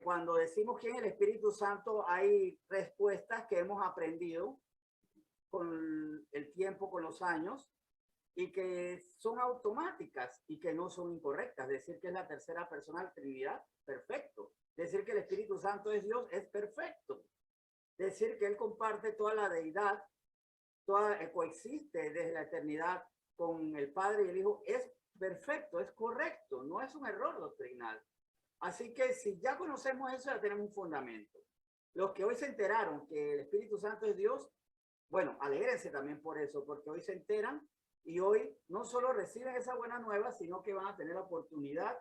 cuando decimos quién es el Espíritu Santo, hay respuestas que hemos aprendido con el tiempo, con los años, y que son automáticas y que no son incorrectas. Decir que es la tercera persona de la Trinidad, perfecto. Decir que el Espíritu Santo es Dios, es perfecto. Decir que Él comparte toda la deidad, coexiste desde la eternidad con el Padre y el Hijo, es perfecto, es correcto, no es un error doctrinal. Así que si ya conocemos eso, ya tenemos un fundamento. Los que hoy se enteraron que el Espíritu Santo es Dios, bueno, alégrense también por eso, porque hoy se enteran y hoy no solo reciben esa buena nueva, sino que van a tener la oportunidad,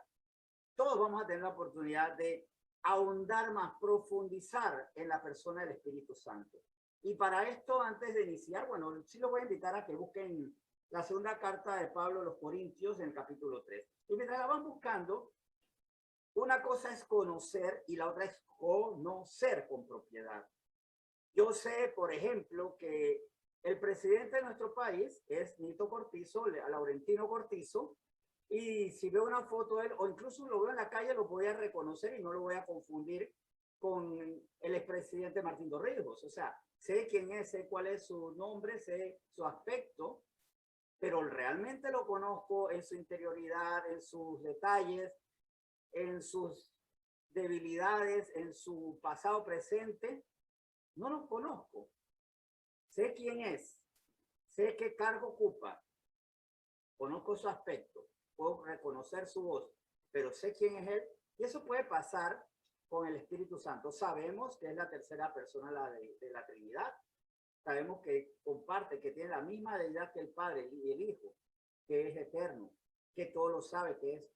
todos vamos a tener la oportunidad de ahondar más, profundizar en la persona del Espíritu Santo. Y para esto, antes de iniciar, bueno, sí los voy a invitar a que busquen la segunda carta de Pablo a los Corintios en el capítulo 3. Y mientras la van buscando, una cosa es conocer y la otra es conocer con propiedad. Yo sé, por ejemplo, que el presidente de nuestro país es Nito Cortizo, Laurentino Cortizo, y si veo una foto de él, o incluso lo veo en la calle, lo voy a reconocer y no lo voy a confundir con el expresidente Martín Torrijos. O sea, sé quién es, sé cuál es su nombre, sé su aspecto, pero realmente lo conozco en su interioridad, en sus detalles, en sus debilidades, en su pasado presente. No lo conozco. Sé quién es, sé qué cargo ocupa, conozco su aspecto, puedo reconocer su voz, pero sé quién es él. Y eso puede pasar con el Espíritu Santo. Sabemos que es la tercera persona de la Trinidad. Sabemos que comparte, que tiene la misma deidad que el Padre y el Hijo, que es eterno, que todo lo sabe, que es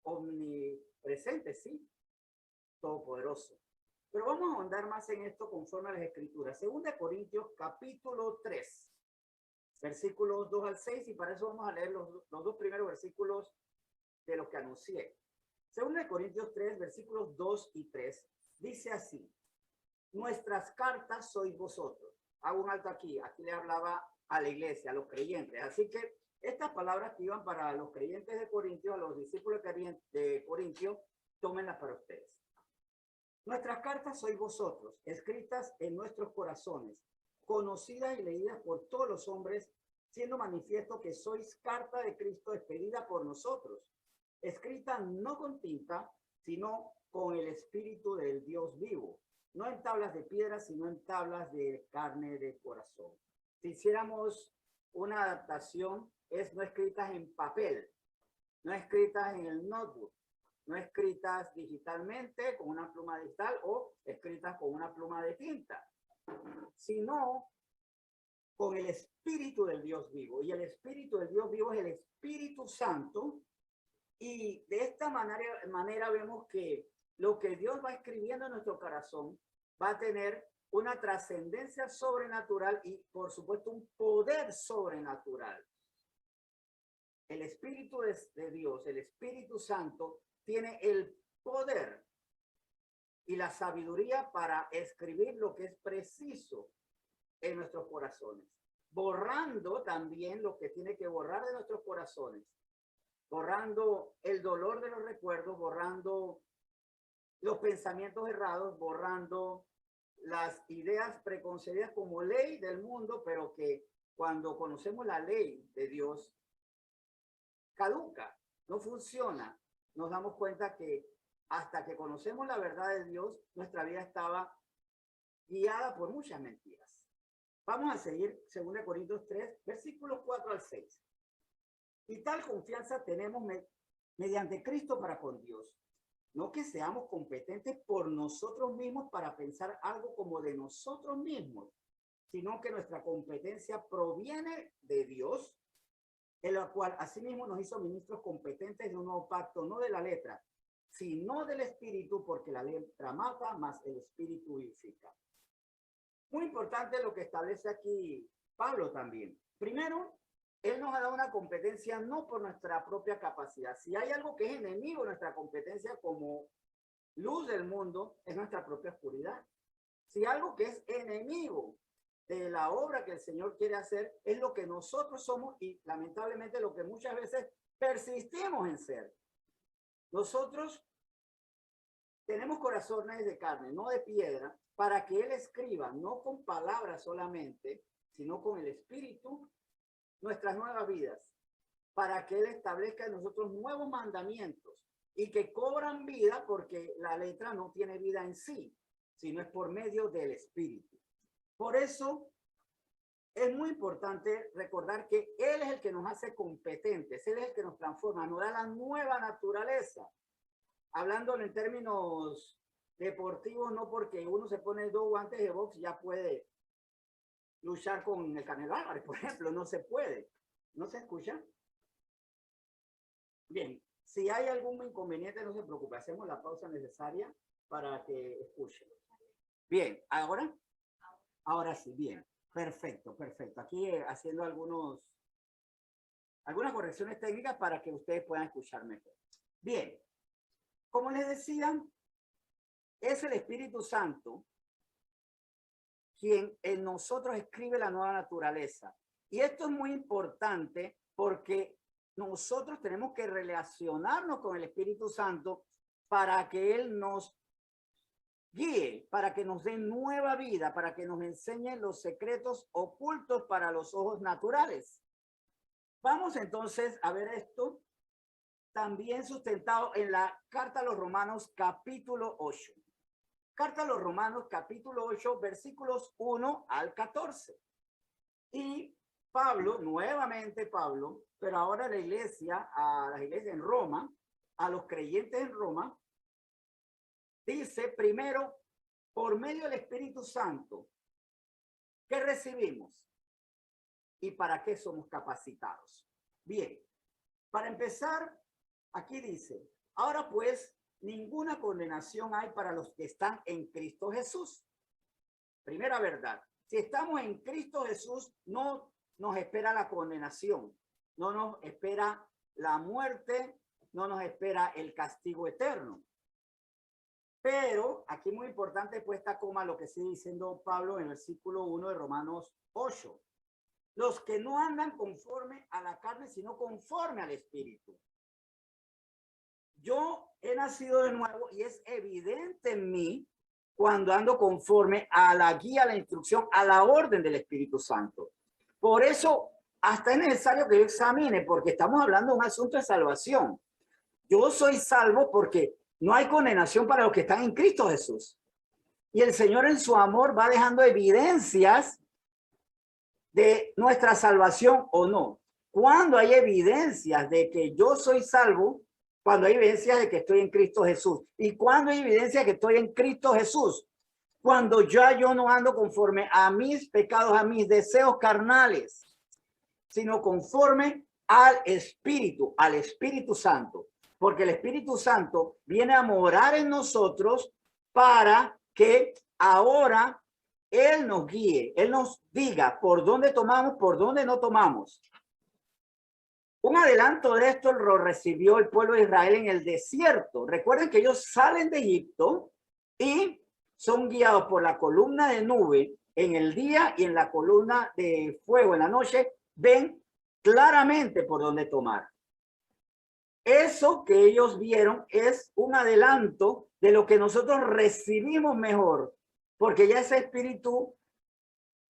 omnipresente, sí, todopoderoso. Pero vamos a ahondar más en esto conforme a las Escrituras. Segunda de Corintios, capítulo 3, versículos 2 al 6, y para eso vamos a leer los dos primeros versículos de los que anuncié. Segunda de Corintios 3, versículos 2 y 3, dice así: nuestras cartas sois vosotros. Hago un alto aquí le hablaba a la iglesia, a los creyentes. Así que estas palabras que iban para los creyentes de Corintios, a los discípulos de Corintios, tómenlas para ustedes. Nuestras cartas sois vosotros, escritas en nuestros corazones, conocidas y leídas por todos los hombres, siendo manifiesto que sois carta de Cristo expedida por nosotros, escrita no con tinta, sino con el Espíritu del Dios vivo, no en tablas de piedra, sino en tablas de carne de corazón. Si hiciéramos una adaptación, es no escritas en papel, no escritas en el notebook, no escritas digitalmente con una pluma digital o escritas con una pluma de tinta, sino con el Espíritu del Dios vivo. Y el Espíritu del Dios vivo es el Espíritu Santo. Y de esta manera vemos que lo que Dios va escribiendo en nuestro corazón va a tener una trascendencia sobrenatural y, por supuesto, un poder sobrenatural. El Espíritu de Dios, el Espíritu Santo, tiene el poder y la sabiduría para escribir lo que es preciso en nuestros corazones, borrando también lo que tiene que borrar de nuestros corazones, borrando el dolor de los recuerdos, borrando los pensamientos errados, borrando las ideas preconcebidas como ley del mundo, pero que cuando conocemos la ley de Dios, caduca, no funciona. Nos damos cuenta que hasta que conocemos la verdad de Dios, nuestra vida estaba guiada por muchas mentiras. Vamos a seguir 2 Corintios 3, versículos 4 al 6. Y tal confianza tenemos mediante Cristo para con Dios. No que seamos competentes por nosotros mismos para pensar algo como de nosotros mismos, sino que nuestra competencia proviene de Dios, en la cual asimismo nos hizo ministros competentes de un nuevo pacto, no de la letra, sino del Espíritu, porque la letra mata, mas el Espíritu vivifica. Muy importante lo que establece aquí Pablo también. Primero, él nos ha dado una competencia no por nuestra propia capacidad. Si hay algo que es enemigo de nuestra competencia como luz del mundo, es nuestra propia oscuridad. Si algo que es enemigo de la obra que el Señor quiere hacer, es lo que nosotros somos y lamentablemente lo que muchas veces persistimos en ser. Nosotros tenemos corazones de carne, no de piedra, para que Él escriba, no con palabras solamente, sino con el Espíritu, nuestras nuevas vidas, para que Él establezca en nosotros nuevos mandamientos y que cobran vida porque la letra no tiene vida en sí, sino es por medio del Espíritu. Por eso es muy importante recordar que Él es el que nos hace competentes, Él es el que nos transforma, nos da la nueva naturaleza. Hablándolo en términos deportivos, no porque uno se pone 2 guantes de box ya puede luchar con el Canelo Álvarez, por ejemplo, no se puede. ¿No se escucha? Bien, si hay algún inconveniente, no se preocupe, hacemos la pausa necesaria para que escuchen. Bien, ¿ahora? Ahora sí, bien. Perfecto, perfecto. Aquí haciendo algunas correcciones técnicas para que ustedes puedan escuchar mejor. Bien, como les decía, es el Espíritu Santo quien en nosotros escribe la nueva naturaleza. Y esto es muy importante porque nosotros tenemos que relacionarnos con el Espíritu Santo para que Él nos guíe, para que nos dé nueva vida, para que nos enseñe los secretos ocultos para los ojos naturales. Vamos entonces a ver esto también sustentado en la Carta a los Romanos capítulo 8. Carta a los Romanos capítulo 8 versículos 1 al 14. Y Pablo, nuevamente Pablo, pero ahora la iglesia, a las iglesias en Roma, a los creyentes en Roma, dice primero, por medio del Espíritu Santo, ¿qué recibimos? ¿Y para qué somos capacitados? Bien, para empezar, aquí dice, ahora pues, ninguna condenación hay para los que están en Cristo Jesús. Primera verdad, si estamos en Cristo Jesús, no nos espera la condenación, no nos espera la muerte, no nos espera el castigo eterno. Pero aquí muy importante puesta coma lo que sigue diciendo Pablo en el versículo 1 de Romanos 8. Los que no andan conforme a la carne, sino conforme al Espíritu. Yo he nacido de nuevo y es evidente en mí cuando ando conforme a la guía, a la instrucción, a la orden del Espíritu Santo. Por eso hasta es necesario que yo examine, porque estamos hablando de un asunto de salvación. Yo soy salvo porque no hay condenación para los que están en Cristo Jesús. Y el Señor en su amor va dejando evidencias de nuestra salvación o no. Cuando hay evidencias de que yo soy salvo, cuando hay evidencias de que estoy en Cristo Jesús. ¿Y cuando hay evidencia de que estoy en Cristo Jesús? Cuando ya yo no ando conforme a mis pecados, a mis deseos carnales, sino conforme al Espíritu Santo. Porque el Espíritu Santo viene a morar en nosotros para que ahora Él nos guíe, Él nos diga por dónde tomamos, por dónde no tomamos. Un adelanto de esto lo recibió el pueblo de Israel en el desierto. Recuerden que ellos salen de Egipto y son guiados por la columna de nube en el día y en la columna de fuego en la noche. Ven claramente por dónde tomar. Eso que ellos vieron es un adelanto de lo que nosotros recibimos mejor, porque ya ese Espíritu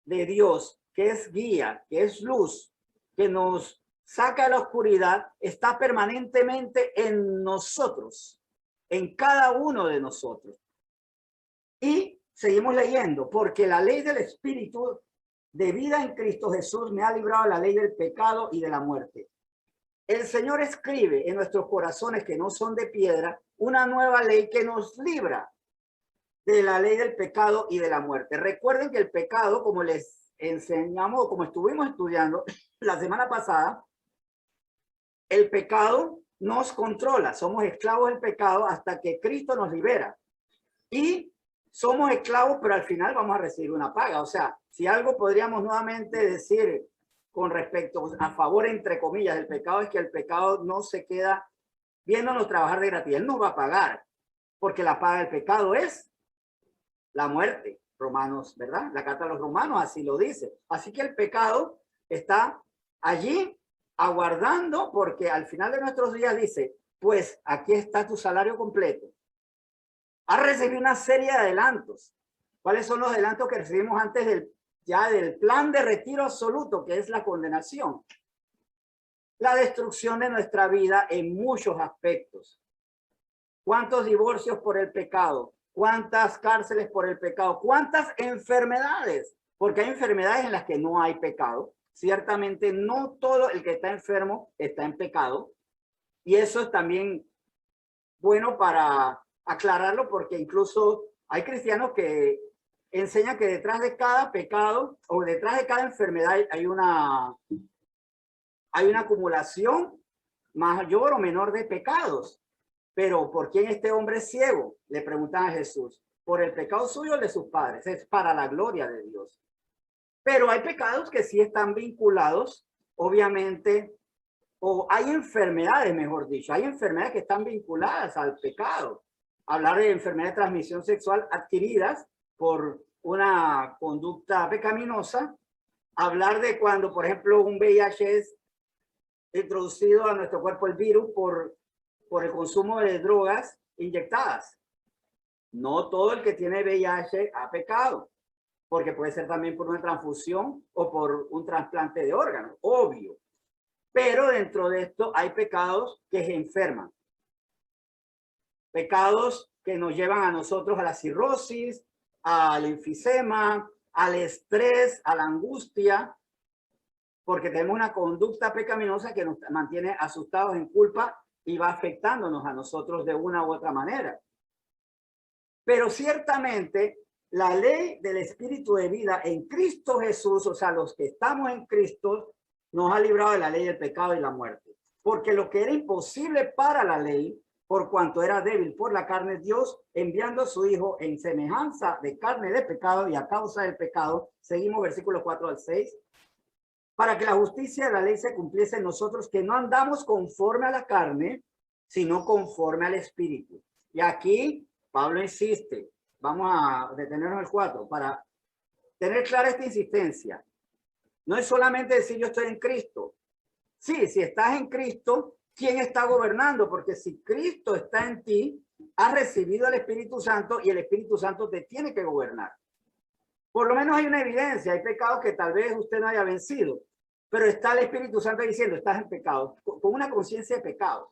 de Dios, que es guía, que es luz, que nos saca de la oscuridad, está permanentemente en nosotros, en cada uno de nosotros. Y seguimos leyendo, porque la ley del Espíritu de vida en Cristo Jesús me ha librado de la ley del pecado y de la muerte. El Señor escribe en nuestros corazones que no son de piedra una nueva ley que nos libra de la ley del pecado y de la muerte. Recuerden que el pecado, como les enseñamos, como estuvimos estudiando la semana pasada, el pecado nos controla. Somos esclavos del pecado hasta que Cristo nos libera. Y somos esclavos, pero al final vamos a recibir una paga. O sea, si algo podríamos nuevamente decir con respecto a favor, entre comillas, del pecado, es que el pecado no se queda viéndonos trabajar de gratis. Él nos va a pagar, porque la paga del pecado es la muerte. Romanos, ¿verdad? La carta a los romanos así lo dice. Así que el pecado está allí aguardando, porque al final de nuestros días dice, pues aquí está tu salario completo. ha recibido una serie de adelantos. ¿Cuáles son los adelantos que recibimos antes del plan de retiro absoluto, que es la condenación? La destrucción de nuestra vida en muchos aspectos. ¿Cuántos divorcios por el pecado? ¿Cuántas cárceles por el pecado? ¿Cuántas enfermedades? Porque hay enfermedades en las que no hay pecado. Ciertamente no todo el que está enfermo está en pecado. Y eso es también bueno para aclararlo, porque incluso hay cristianos que enseñan que detrás de cada pecado o detrás de cada enfermedad hay una acumulación mayor o menor de pecados. Pero ¿por quién este hombre es ciego? Le preguntan a Jesús. Por el pecado suyo o de sus padres. Es para la gloria de Dios. Pero hay pecados que sí están vinculados, obviamente, o hay enfermedades, mejor dicho, hay enfermedades que están vinculadas al pecado. Hablar de enfermedades de transmisión sexual adquiridas por una conducta pecaminosa. Hablar de cuando, por ejemplo, un VIH es introducido a nuestro cuerpo, el virus, por el consumo de drogas inyectadas. No todo el que tiene VIH ha pecado, porque puede ser también por una transfusión o por un trasplante de órganos, obvio. Pero dentro de esto hay pecados que se enferman. Pecados que nos llevan a nosotros a la cirrosis, al enfisema, al estrés, a la angustia, porque tenemos una conducta pecaminosa que nos mantiene asustados en culpa y va afectándonos a nosotros de una u otra manera. Pero ciertamente la ley del espíritu de vida en Cristo Jesús, o sea, los que estamos en Cristo, nos ha librado de la ley del pecado y la muerte. Porque lo que era imposible para la ley, por cuanto era débil por la carne, Dios enviando a su Hijo en semejanza de carne de pecado y a causa del pecado, seguimos versículos 4 al 6, para que la justicia de la ley se cumpliese en nosotros, que no andamos conforme a la carne, sino conforme al espíritu. Y aquí Pablo insiste, vamos a detenernos en el 4, para tener clara esta insistencia. No es solamente decir yo estoy en Cristo. Sí, si estás en Cristo, ¿quién está gobernando? Porque si Cristo está en ti, has recibido el Espíritu Santo y el Espíritu Santo te tiene que gobernar. Por lo menos hay una evidencia, hay pecados que tal vez usted no haya vencido, pero está el Espíritu Santo diciendo, estás en pecado, con una conciencia de pecado.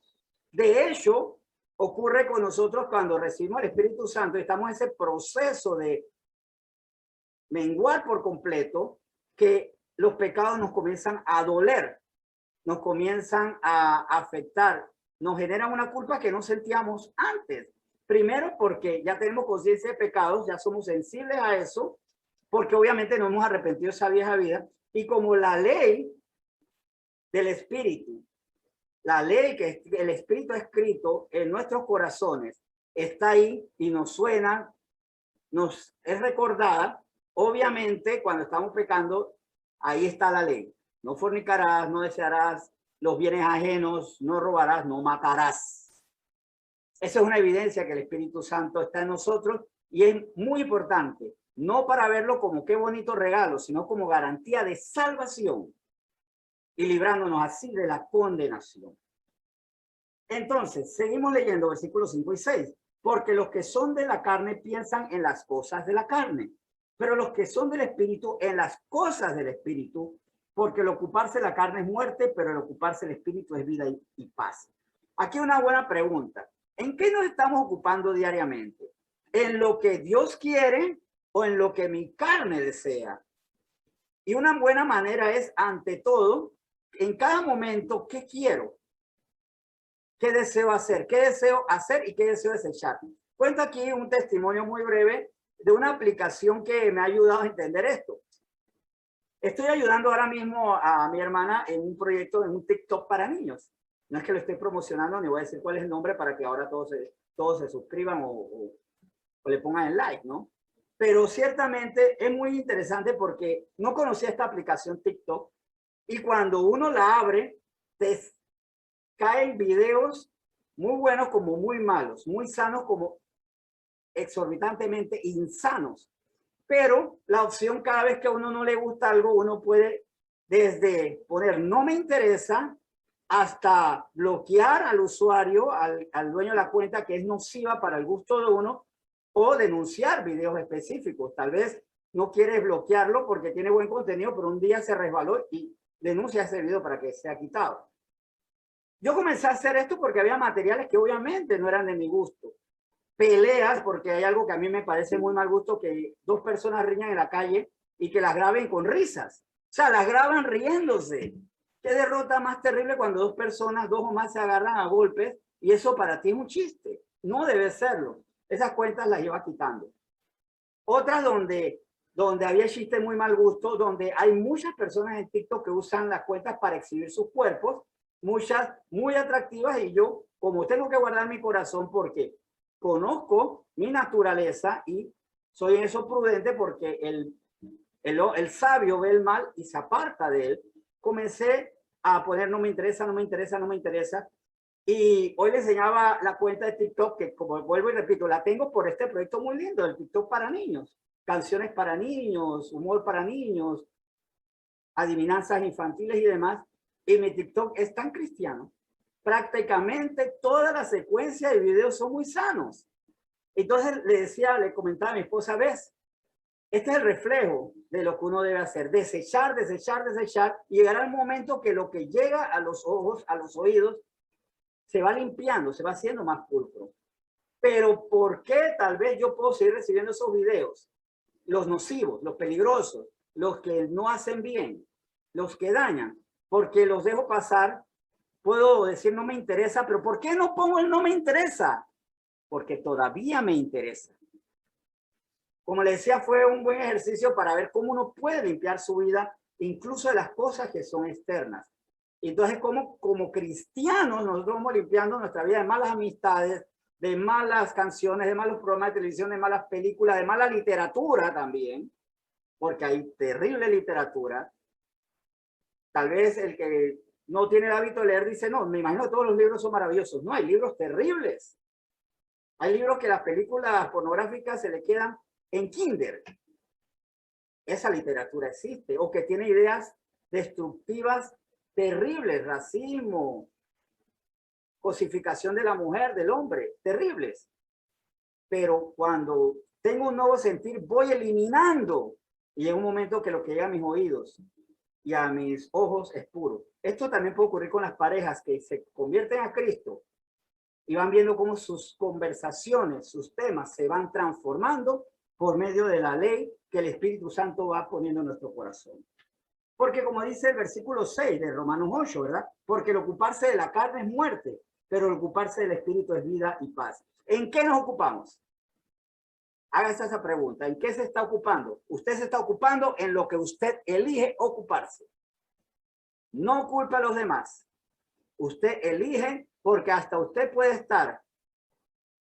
De hecho, ocurre con nosotros cuando recibimos el Espíritu Santo y estamos en ese proceso de menguar por completo, que los pecados nos comienzan a doler, nos comienzan a afectar, nos generan una culpa que no sentíamos antes. Primero porque ya tenemos conciencia de pecados, ya somos sensibles a eso, porque obviamente no hemos arrepentido esa vieja vida. Y como la ley del Espíritu, la ley que el Espíritu ha escrito en nuestros corazones, está ahí y nos suena, nos es recordada, obviamente cuando estamos pecando, ahí está la ley. No fornicarás, no desearás los bienes ajenos, no robarás, no matarás. Esa es una evidencia que el Espíritu Santo está en nosotros y es muy importante, no para verlo como qué bonito regalo, sino como garantía de salvación y librándonos así de la condenación. Entonces, seguimos leyendo versículos 5 y 6. Porque los que son de la carne piensan en las cosas de la carne, pero los que son del Espíritu en las cosas del Espíritu, porque el ocuparse de la carne es muerte, pero el ocuparse del Espíritu es vida y paz. Aquí una buena pregunta. ¿En qué nos estamos ocupando diariamente? ¿En lo que Dios quiere o en lo que mi carne desea? Y una buena manera es, ante todo, en cada momento, ¿qué quiero? ¿Qué deseo hacer? ¿Qué deseo hacer y qué deseo desechar? Cuento aquí un testimonio muy breve de una aplicación que me ha ayudado a entender esto. Estoy ayudando ahora mismo a mi hermana en un proyecto, en un TikTok para niños. No es que lo esté promocionando, ni voy a decir cuál es el nombre para que ahora todos se suscriban o le pongan el like, ¿no? Pero ciertamente es muy interesante porque no conocía esta aplicación TikTok y cuando uno la abre, te caen videos muy buenos como muy malos, muy sanos como exorbitantemente insanos. Pero la opción, cada vez que a uno no le gusta algo, uno puede desde poner no me interesa hasta bloquear al usuario, al dueño de la cuenta, que es nociva para el gusto de uno, o denunciar videos específicos. Tal vez no quieres bloquearlo porque tiene buen contenido, pero un día se resbaló y denuncia ese video para que sea quitado. Yo comencé a hacer esto porque había materiales que obviamente no eran de mi gusto. Peleas, porque hay algo que a mí me parece muy mal gusto, que dos personas riñan en la calle y que las graben con risas. O sea, las graban riéndose. Qué derrota más terrible cuando dos personas, dos o más, se agarran a golpes y eso para ti es un chiste. No debe serlo. Esas cuentas las iba quitando. Otras donde había chistes muy mal gusto, donde hay muchas personas en TikTok que usan las cuentas para exhibir sus cuerpos, muchas muy atractivas, y yo, como tengo que guardar mi corazón porque conozco mi naturaleza y soy en eso prudente porque el sabio ve el mal y se aparta de él, comencé a poner no me interesa, no me interesa, no me interesa. Y hoy le enseñaba la cuenta de TikTok, que como vuelvo y repito, la tengo por este proyecto muy lindo, el TikTok para niños. Canciones para niños, humor para niños, adivinanzas infantiles y demás. Y mi TikTok es tan cristiano. Prácticamente toda la secuencia de videos son muy sanos. Entonces le comentaba a mi esposa, ¿ves? Este es el reflejo de lo que uno debe hacer. Desechar, desechar, desechar. Y llegará el momento que lo que llega a los ojos, a los oídos, se va limpiando, se va haciendo más pulcro. Pero ¿por qué tal vez yo puedo seguir recibiendo esos videos? Los nocivos, los peligrosos, los que no hacen bien, los que dañan, porque los dejo pasar. Puedo decir no me interesa, pero ¿por qué no pongo el no me interesa? Porque todavía me interesa. Como le decía, fue un buen ejercicio para ver cómo uno puede limpiar su vida, incluso de las cosas que son externas. Entonces, como cristianos, nosotros vamos limpiando nuestra vida de malas amistades, de malas canciones, de malos programas de televisión, de malas películas, de mala literatura también, porque hay terrible literatura. Tal vez el que no tiene el hábito de leer dice, no, me imagino que todos los libros son maravillosos. No, hay libros terribles. Hay libros que las películas pornográficas se le quedan en kinder. Esa literatura existe, o que tiene ideas destructivas terribles, racismo, cosificación de la mujer, del hombre, terribles. Pero cuando tengo un nuevo sentir, voy eliminando, y en un momento que lo que llega a mis oídos y a mis ojos es puro. Esto también puede ocurrir con las parejas que se convierten a Cristo y van viendo cómo sus conversaciones, sus temas se van transformando por medio de la ley que el Espíritu Santo va poniendo en nuestro corazón. Porque como dice el versículo 6 de Romanos 8, ¿verdad? Porque el ocuparse de la carne es muerte, pero el ocuparse del Espíritu es vida y paz. ¿En qué nos ocupamos? Hágase esa pregunta. ¿En qué se está ocupando? Usted se está ocupando en lo que usted elige ocuparse. No culpa a los demás. Usted elige, porque hasta usted puede estar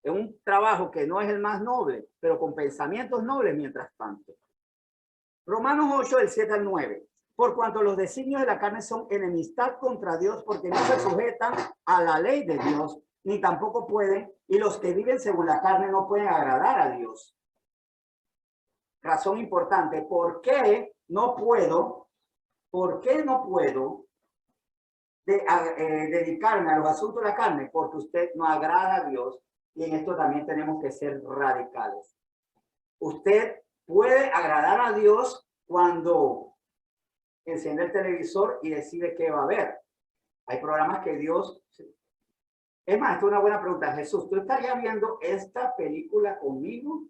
en un trabajo que no es el más noble, pero con pensamientos nobles mientras tanto. Romanos 8, del 7 al 9. Por cuanto los designios de la carne son enemistad contra Dios, porque no se sujetan a la ley de Dios, ni tampoco pueden, y los que viven según la carne no pueden agradar a Dios. Razón importante, ¿por qué no puedo dedicarme a los asuntos de la carne? Porque usted no agrada a Dios, y en esto también tenemos que ser radicales. Usted puede agradar a Dios cuando enciende el televisor y decide qué va a ver. Hay programas que Dios... Es más, esto es una buena pregunta. Jesús, ¿tú estarías viendo esta película conmigo?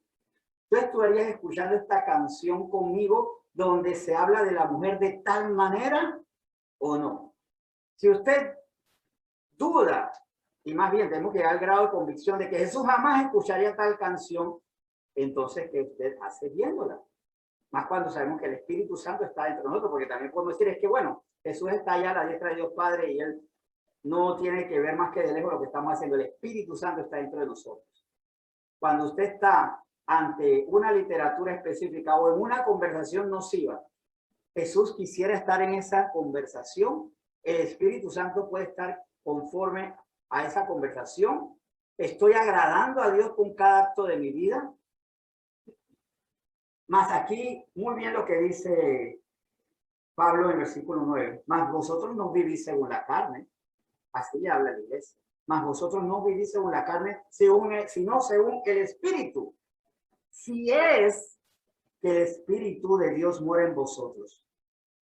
¿Tú estarías escuchando esta canción conmigo donde se habla de la mujer de tal manera o no? Si usted duda, y más bien tenemos que llegar al grado de convicción de que Jesús jamás escucharía tal canción, entonces, ¿qué usted hace viéndola? Más cuando sabemos que el Espíritu Santo está dentro de nosotros, porque también podemos decir, es que bueno, Jesús está allá a la diestra de Dios Padre y Él no tiene que ver más que de lejos lo que estamos haciendo. El Espíritu Santo está dentro de nosotros. Cuando usted está ante una literatura específica o en una conversación nociva, Jesús quisiera estar en esa conversación, el Espíritu Santo puede estar conforme a esa conversación. ¿Estoy agradando a Dios con cada acto de mi vida? Más aquí, muy bien lo que dice Pablo en el versículo 9. Más vosotros no vivís según la carne. Así habla la iglesia. Más vosotros no vivís según la carne, sino según el Espíritu. Si es que el Espíritu de Dios mora en vosotros.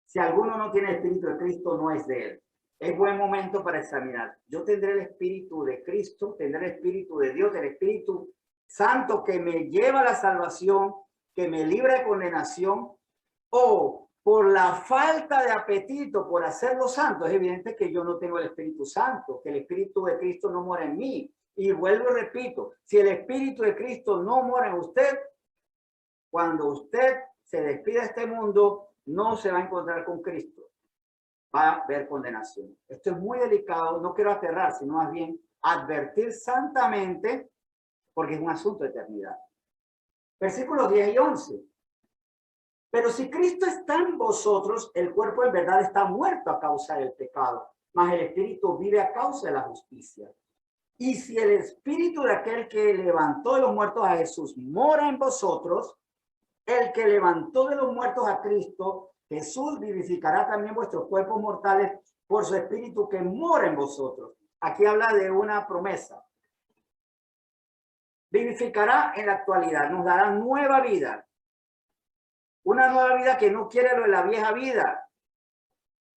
Si alguno no tiene el Espíritu de Cristo, no es de él. Es buen momento para examinar. Yo tendré el Espíritu de Cristo, tendré el Espíritu de Dios, el Espíritu Santo que me lleva a la salvación, que me libra de condenación, o por la falta de apetito por hacerlo santo. Es evidente que yo no tengo el Espíritu Santo, que el Espíritu de Cristo no mora en mí. Y vuelvo y repito, si el Espíritu de Cristo no mora en usted, cuando usted se despide de este mundo, no se va a encontrar con Cristo. Va a haber condenación. Esto es muy delicado. No quiero aterrar, sino más bien advertir santamente, porque es un asunto de eternidad. Versículos 10 y 11. Pero si Cristo está en vosotros, el cuerpo en verdad está muerto a causa del pecado, mas el espíritu vive a causa de la justicia. Y si el espíritu de aquel que levantó de los muertos a Jesús mora en vosotros, el que levantó de los muertos a Cristo, Jesús vivificará también vuestros cuerpos mortales por su espíritu que mora en vosotros. Aquí habla de una promesa. Vivificará en la actualidad, nos dará nueva vida. Una nueva vida que no quiere lo de la vieja vida,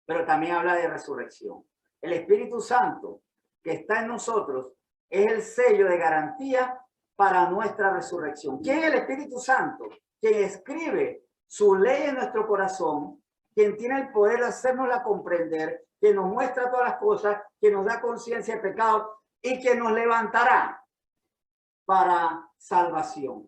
pero también habla de resurrección. El Espíritu Santo que está en nosotros es el sello de garantía para nuestra resurrección. ¿Quién es el Espíritu Santo? Quien escribe su ley en nuestro corazón, quien tiene el poder de hacérnosla comprender, quien nos muestra todas las cosas, quien nos da conciencia de pecado y que nos levantará para salvación.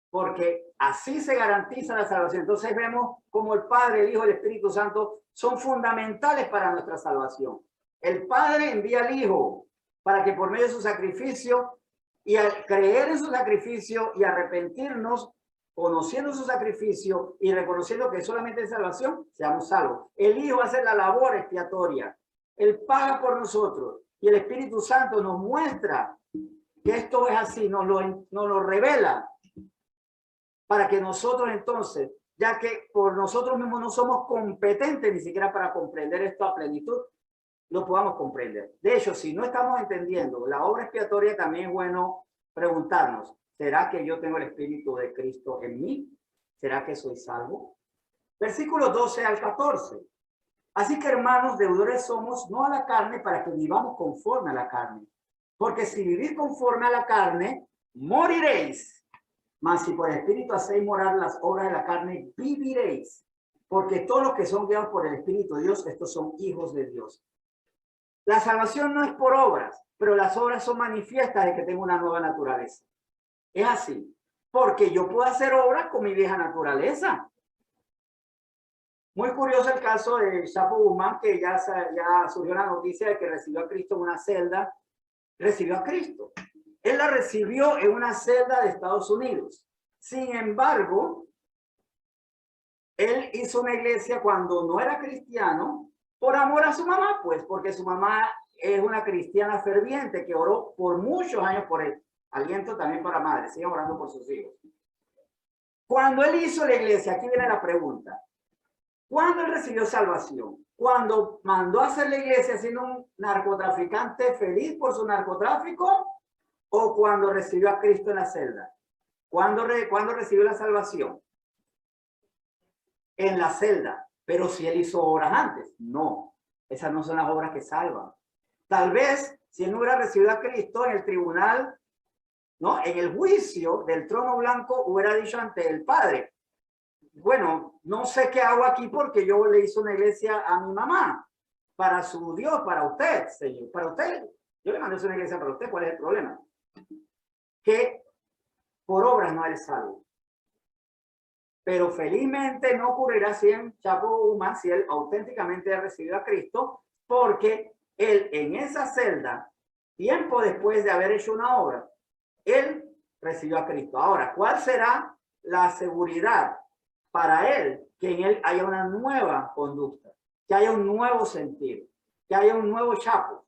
Porque así se garantiza la salvación. Entonces vemos como el Padre, el Hijo y el Espíritu Santo son fundamentales para nuestra salvación. El Padre envía al Hijo para que por medio de su sacrificio y al creer en su sacrificio y arrepentirnos, conociendo su sacrificio y reconociendo que solamente es salvación, seamos salvos. El Hijo hace la labor expiatoria. Él paga por nosotros y el Espíritu Santo nos muestra que esto es así, nos lo revela para que nosotros entonces, ya que por nosotros mismos no somos competentes ni siquiera para comprender esto a plenitud, lo podamos comprender. De hecho, si no estamos entendiendo la obra expiatoria, también es bueno preguntarnos, ¿será que yo tengo el Espíritu de Cristo en mí? ¿Será que soy salvo? Versículos 12 al 14. Así que, hermanos, deudores somos, no a la carne, para que vivamos conforme a la carne. Porque si vivís conforme a la carne, moriréis. Mas si por el Espíritu hacéis morar las obras de la carne, viviréis. Porque todos los que son guiados por el Espíritu de Dios, estos son hijos de Dios. La salvación no es por obras, pero las obras son manifiestas de que tengo una nueva naturaleza. Es así. Porque yo puedo hacer obras con mi vieja naturaleza. Muy curioso el caso de Chapo Guzmán, que ya surgió la noticia de que recibió a Cristo en una celda. Recibió a Cristo. Él la recibió en una celda de Estados Unidos. Sin embargo, él hizo una iglesia cuando no era cristiano por amor a su mamá, pues, porque su mamá es una cristiana ferviente que oró por muchos años por él. Aliento también para madres, sigan orando por sus hijos. Cuando él hizo la iglesia, aquí viene la pregunta. ¿Cuándo él recibió salvación? ¿Cuando mandó a hacer la iglesia siendo un narcotraficante feliz por su narcotráfico? ¿O cuando recibió a Cristo en la celda? ¿Cuándo recibió la salvación? En la celda. Pero si él hizo obras antes. No, esas no son las obras que salvan. Tal vez, si él no hubiera recibido a Cristo en el tribunal, ¿no? En el juicio del trono blanco, hubiera dicho ante el Padre, bueno, no sé qué hago aquí porque yo le hice una iglesia a mi mamá, para su Dios, para usted, Señor, para usted. Yo le mandé una iglesia para usted, ¿cuál es el problema? Que por obras no eres salvo. Pero felizmente no ocurrirá así en Chapo Guzmán si él auténticamente ha recibido a Cristo, porque él en esa celda, tiempo después de haber hecho una obra, él recibió a Cristo. Ahora, ¿cuál será la seguridad para él que en él haya una nueva conducta, que haya un nuevo sentido, que haya un nuevo Chapo,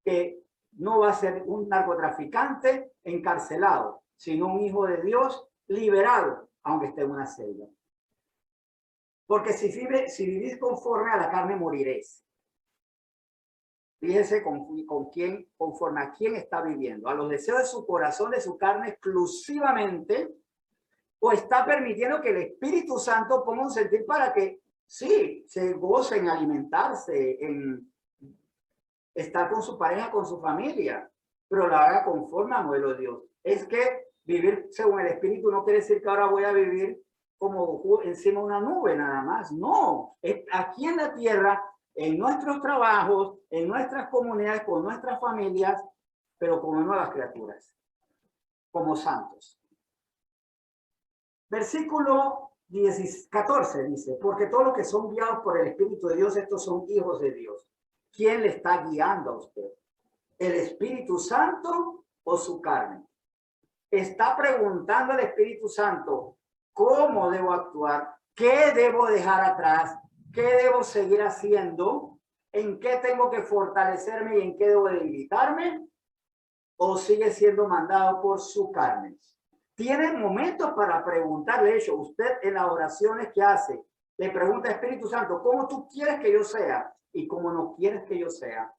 que no va a ser un narcotraficante encarcelado, sino un hijo de Dios liberado, aunque esté en una celda? Porque si vivís conforme a la carne, moriréis. Fíjese con quién, conforme a quién está viviendo, a los deseos de su corazón, de su carne exclusivamente, o está permitiendo que el Espíritu Santo ponga un sentir para que sí, se goce en alimentarse, en estar con su pareja, con su familia, pero lo haga conforme al modelo de Dios. Es que vivir según el Espíritu no quiere decir que ahora voy a vivir como encima de una nube nada más. No, es aquí en la tierra, en nuestros trabajos, en nuestras comunidades, con nuestras familias, pero como nuevas criaturas, como santos. Versículo 14 dice, porque todos los que son guiados por el Espíritu de Dios, estos son hijos de Dios. ¿Quién le está guiando a usted? ¿El Espíritu Santo o su carne? Está preguntando al Espíritu Santo, ¿cómo debo actuar? ¿Qué debo dejar atrás? ¿Qué debo seguir haciendo? ¿En qué tengo que fortalecerme y en qué debo debilitarme? ¿O sigue siendo mandado por su carne? Tiene momentos para preguntarle eso. Usted en las oraciones que hace, le pregunta al Espíritu Santo, ¿cómo tú quieres que yo sea? Y cómo no quieres que yo sea.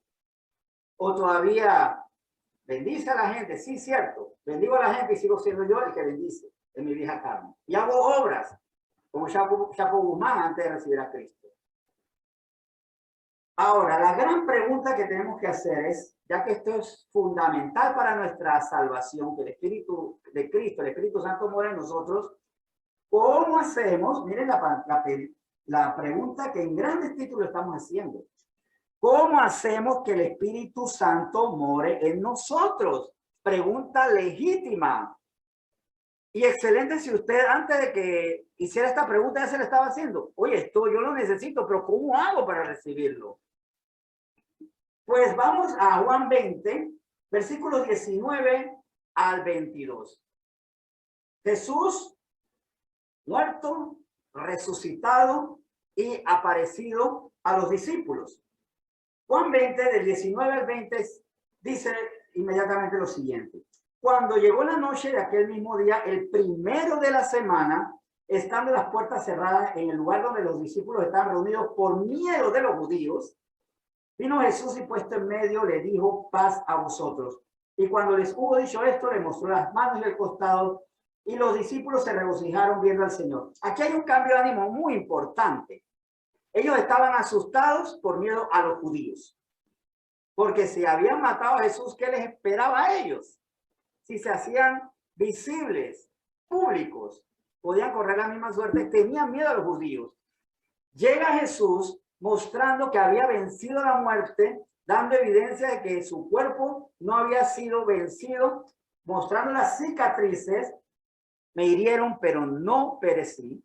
O todavía bendice a la gente, sí, cierto. Bendigo a la gente y sigo siendo yo el que bendice en mi vieja carne. Y hago obras como Chapo Guzmán antes de recibir a Cristo. Ahora, la gran pregunta que tenemos que hacer es, ya que esto es fundamental para nuestra salvación, que el Espíritu de Cristo, el Espíritu Santo mora en nosotros, ¿cómo hacemos? Miren la pregunta que en grandes títulos estamos haciendo. ¿Cómo hacemos que el Espíritu Santo more en nosotros? Pregunta legítima. Y excelente si usted antes de que hiciera esta pregunta ya se le estaba haciendo. Oye, esto yo lo necesito, pero ¿cómo hago para recibirlo? Pues vamos a Juan 20, versículos 19 al 22. Jesús, muerto, resucitado y aparecido a los discípulos. Juan 20, del 19 al 20, dice inmediatamente lo siguiente. Cuando llegó la noche de aquel mismo día, el primero de la semana, estando las puertas cerradas en el lugar donde los discípulos estaban reunidos por miedo de los judíos, vino Jesús y puesto en medio le dijo, paz a vosotros. Y cuando les hubo dicho esto, le mostró las manos y el costado, y los discípulos se regocijaron viendo al Señor. Aquí hay un cambio de ánimo muy importante. Ellos estaban asustados por miedo a los judíos, porque si habían matado a Jesús, ¿qué les esperaba a ellos? Si se hacían visibles, públicos, podían correr la misma suerte, tenían miedo a los judíos. Llega Jesús mostrando que había vencido la muerte, dando evidencia de que su cuerpo no había sido vencido, mostrando las cicatrices, me hirieron, pero no perecí.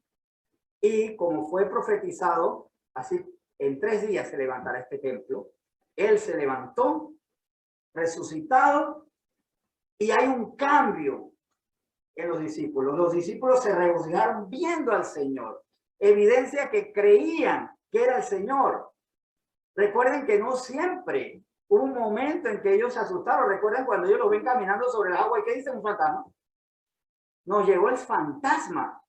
Y como fue profetizado, así en 3 días se levantará este templo. Él se levantó, resucitado, y hay un cambio en los discípulos. Los discípulos se regocijaron viendo al Señor. Evidencia que creían que era el Señor. Recuerden que no siempre hubo un momento en que ellos se asustaron. Recuerden cuando ellos lo ven caminando sobre el agua. ¿Y qué dice un fantasma? Nos llegó el fantasma.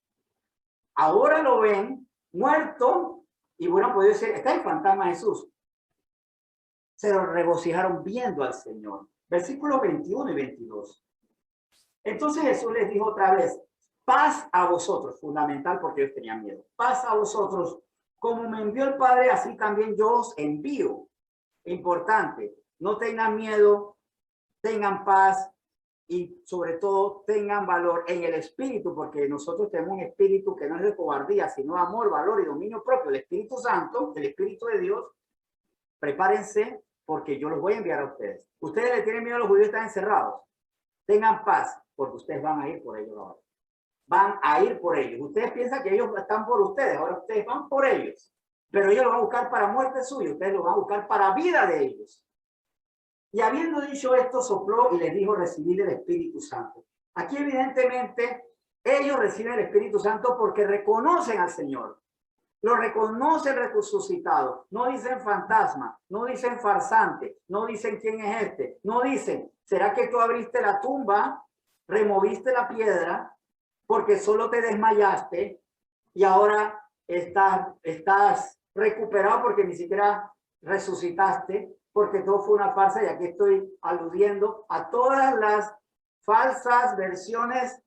Ahora lo ven muerto y bueno, puede decir, está el fantasma de Jesús. Se regocijaron viendo al Señor. Versículos 21 y 22. Entonces Jesús les dijo otra vez, paz a vosotros, fundamental porque ellos tenían miedo. Paz a vosotros, como me envió el Padre, así también yo os envío. Importante, no tengan miedo, tengan paz y sobre todo tengan valor en el espíritu, porque nosotros tenemos un espíritu que no es de cobardía, sino amor, valor y dominio propio. El Espíritu Santo, el Espíritu de Dios, prepárense porque yo los voy a enviar a ustedes. Ustedes le tienen miedo a los judíos, están encerrados. Tengan paz, porque ustedes van a ir por ellos ahora. Van a ir por ellos. Ustedes piensan que ellos están por ustedes, ahora ustedes van por ellos. Pero ellos lo van a buscar para muerte suya, ustedes lo van a buscar para vida de ellos. Y habiendo dicho esto, sopló y les dijo, recibid el Espíritu Santo. Aquí evidentemente ellos reciben el Espíritu Santo porque reconocen al Señor. Lo reconocen resucitado. No dicen fantasma, no dicen farsante, no dicen quién es este. No dicen, ¿será que tú abriste la tumba, removiste la piedra, porque solo te desmayaste y ahora estás recuperado porque ni siquiera resucitaste? porque todo fue una farsa, y aquí estoy aludiendo a todas las falsas versiones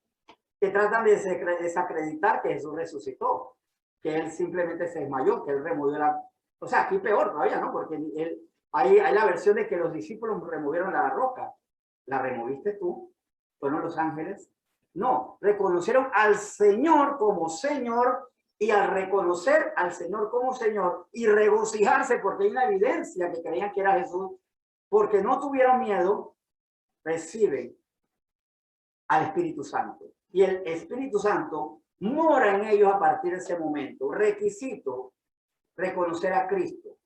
que tratan de desacreditar que Jesús resucitó, que él simplemente se desmayó, que él removió la... O sea, aquí peor todavía, ¿no? Porque él, hay la versión de que los discípulos removieron la roca. ¿La removiste tú? ¿Fueron los ángeles? No, reconocieron al Señor como Señor, y al reconocer al Señor como Señor y regocijarse porque hay una evidencia que creían que era Jesús, porque no tuvieron miedo, reciben al Espíritu Santo. Y el Espíritu Santo mora en ellos a partir de ese momento. Requisito: reconocer a Cristo,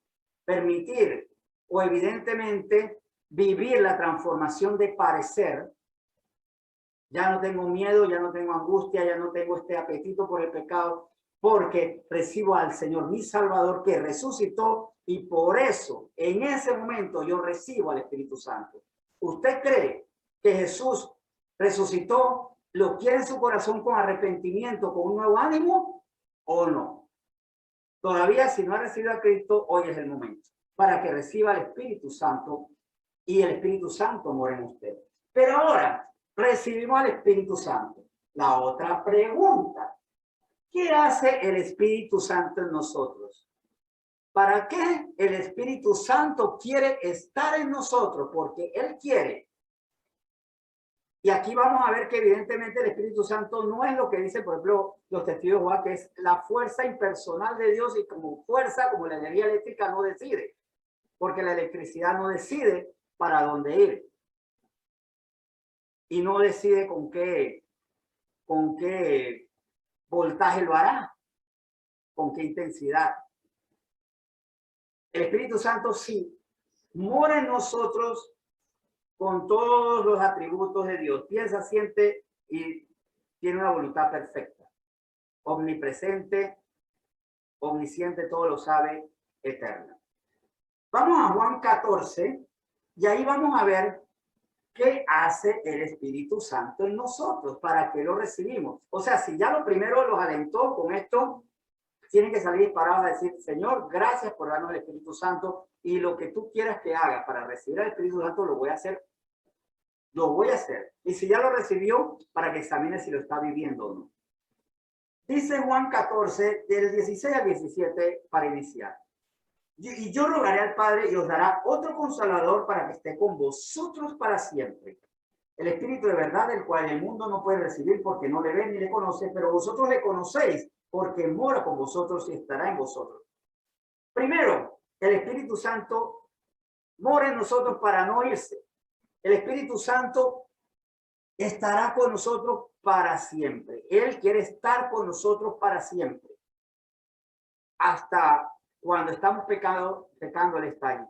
permitir o evidentemente vivir la transformación de parecer. Ya no tengo miedo, ya no tengo angustia, ya no tengo este apetito por el pecado, porque recibo al Señor, mi Salvador, que resucitó, y por eso en ese momento yo recibo al Espíritu Santo. ¿Usted cree que Jesús resucitó, lo quiere en su corazón con arrepentimiento, con un nuevo ánimo, o no? Todavía, si no ha recibido a Cristo, hoy es el momento para que reciba el Espíritu Santo y el Espíritu Santo mora en usted. Pero ahora recibimos al Espíritu Santo. La otra pregunta: ¿qué hace el Espíritu Santo en nosotros? ¿Para qué el Espíritu Santo quiere estar en nosotros? Porque Él quiere. Y aquí vamos a ver que evidentemente el Espíritu Santo no es lo que dice, por ejemplo, los testigos de Jehová, que es la fuerza impersonal de Dios, y como fuerza, como la energía eléctrica, no decide, porque la electricidad no decide para dónde ir. Y no decide con qué voltaje lo hará, con qué intensidad. El Espíritu Santo sí mora en nosotros con todos los atributos de Dios. Piensa, siente y tiene una voluntad perfecta, omnipresente, omnisciente, todo lo sabe, eterna. Vamos a Juan 14 y ahí vamos a ver qué hace el Espíritu Santo en nosotros, para que lo recibimos. O sea, si ya lo primero los alentó con esto, tienen que salir disparados a decir: Señor, gracias por darnos el Espíritu Santo, y lo que tú quieras que haga para recibir el Espíritu Santo, lo voy a hacer. Lo voy a hacer. Y si ya lo recibió, para que examine si lo está viviendo o no. Dice Juan 14, del 16 al 17, para iniciar. Y yo rogaré al Padre y os dará otro Consolador para que esté con vosotros para siempre. El Espíritu de verdad, el cual el mundo no puede recibir porque no le ve ni le conoce, pero vosotros le conocéis porque mora con vosotros y estará en vosotros. Primero, el Espíritu Santo mora en nosotros para no irse. El Espíritu Santo estará con nosotros para siempre. Él quiere estar con nosotros para siempre. Hasta cuando estamos pecando, Él está ahí.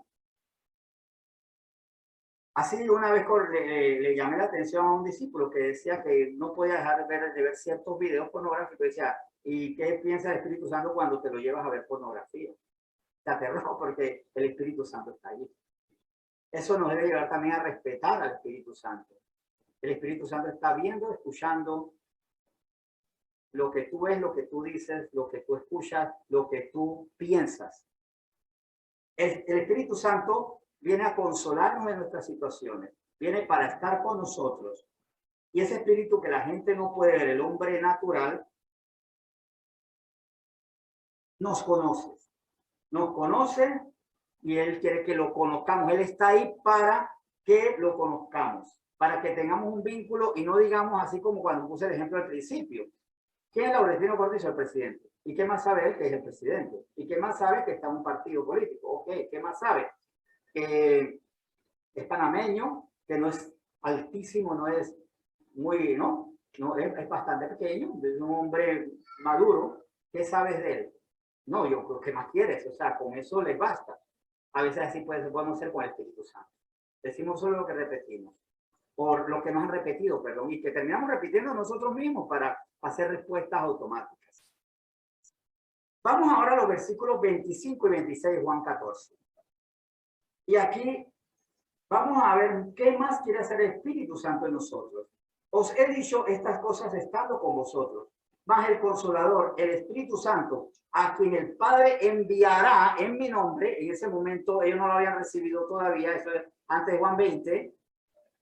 Así una vez le llamé la atención a un discípulo que decía que no podía dejar de ver ciertos videos pornográficos. Decía: ¿y qué piensa el Espíritu Santo cuando te lo llevas a ver pornografía? Te aterró porque el Espíritu Santo está allí. Eso nos debe llevar también a respetar al Espíritu Santo. El Espíritu Santo está viendo, escuchando lo que tú ves, lo que tú dices, lo que tú escuchas, lo que tú piensas. El Espíritu Santo viene a consolarnos en nuestras situaciones, viene para estar con nosotros. Y ese espíritu que la gente no puede ver, el hombre natural, nos conoce y Él quiere que lo conozcamos. Él está ahí para que lo conozcamos, para que tengamos un vínculo y no digamos así como cuando puse el ejemplo al principio: ¿quién es Laurentino Cortizo? El presidente. ¿Y qué más sabe él que es el presidente? ¿Y qué más sabe que está en un partido político? Ok, ¿qué más sabe? Que es panameño, que no es altísimo, no es muy, ¿no? No es bastante pequeño, es un hombre maduro. ¿Qué sabes de él? No, yo creo que más quieres, o sea, con eso les basta. A veces así podemos ser con el Espíritu Santo. Decimos solo lo que repetimos, por lo que nos han repetido, perdón, y que terminamos repitiendo nosotros mismos para hacer respuestas automáticas. Vamos ahora a los versículos 25 y 26 de Juan 14. Y aquí vamos a ver qué más quiere hacer el Espíritu Santo en nosotros. Os he dicho estas cosas estando con vosotros. más el Consolador, el Espíritu Santo, a quien el Padre enviará en mi nombre. En ese momento ellos no lo habían recibido todavía, eso es antes de Juan 20,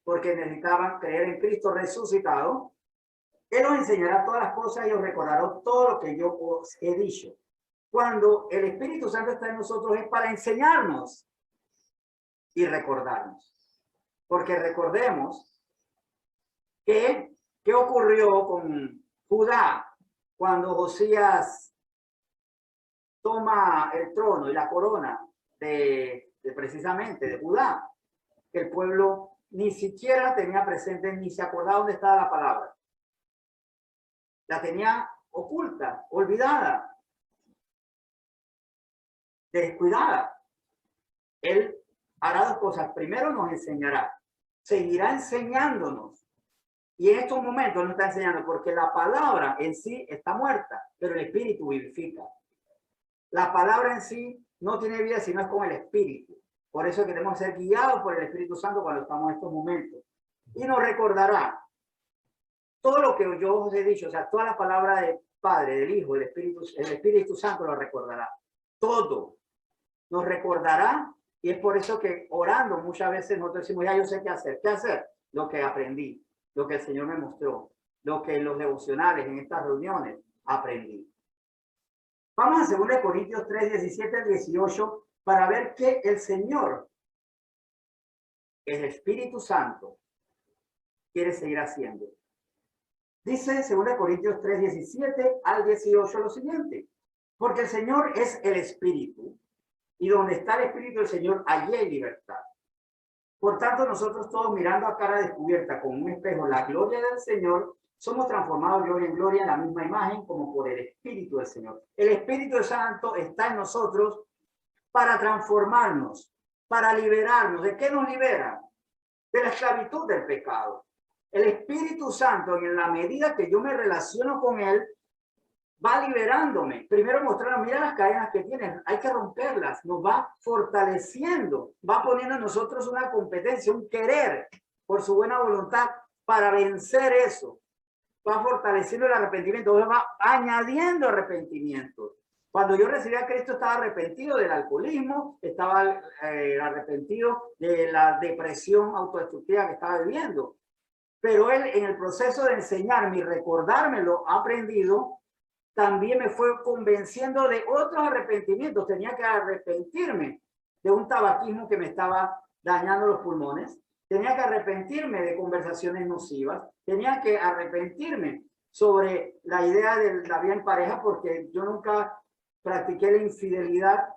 porque necesitaban creer en Cristo resucitado. Él os enseñará todas las cosas y os recordará todo lo que yo os he dicho. Cuando el Espíritu Santo está en nosotros es para enseñarnos y recordarnos. Porque recordemos que qué ocurrió con Judá cuando Josías toma el trono y la corona de precisamente de Judá. El pueblo ni siquiera tenía presente, ni se acordaba dónde estaba la palabra. La tenía oculta, olvidada, descuidada. Él hará dos cosas. Primero nos enseñará, seguirá enseñándonos. Y en estos momentos nos está enseñando porque la palabra en sí está muerta, pero el espíritu vivifica. La palabra en sí no tiene vida si no es con el espíritu. Por eso queremos ser guiados por el Espíritu Santo cuando estamos en estos momentos. Y nos recordará todo lo que yo os he dicho, o sea, toda la palabra del Padre, del Hijo, el Espíritu Santo lo recordará. Todo nos recordará, y es por eso que orando muchas veces nosotros decimos, ya yo sé qué hacer. ¿Qué hacer? Lo que aprendí, lo que el Señor me mostró, lo que en los devocionales, en estas reuniones, aprendí. Vamos a 2 Corintios 3, 17 al 18 para ver que el Señor, el Espíritu Santo, quiere seguir haciendo. Dice 2 Corintios 3, 17 al 18 lo siguiente. Porque el Señor es el Espíritu, y donde está el Espíritu del Señor, allí hay libertad. Por tanto, nosotros todos mirando a cara descubierta con un espejo la gloria del Señor, somos transformados de gloria en gloria en la misma imagen como por el Espíritu del Señor. El Espíritu Santo está en nosotros para transformarnos, para liberarnos. ¿De qué nos libera? De la esclavitud del pecado. El Espíritu Santo, en la medida que yo me relaciono con Él, va liberándome. Primero mostrarnos, mira las cadenas que tienen, hay que romperlas, nos va fortaleciendo, va poniendo en nosotros una competencia, un querer por su buena voluntad para vencer eso. Va fortaleciendo el arrepentimiento, va añadiendo arrepentimiento. Cuando yo recibí a Cristo estaba arrepentido del alcoholismo, estaba arrepentido de la depresión autodestructiva que estaba viviendo. Pero Él en el proceso de enseñarme y recordarme lo aprendido, también me fue convenciendo de otros arrepentimientos. Tenía que arrepentirme de un tabaquismo que me estaba dañando los pulmones. Tenía que arrepentirme de conversaciones nocivas. Tenía que arrepentirme sobre la idea de la vida en pareja, porque yo nunca practiqué la infidelidad.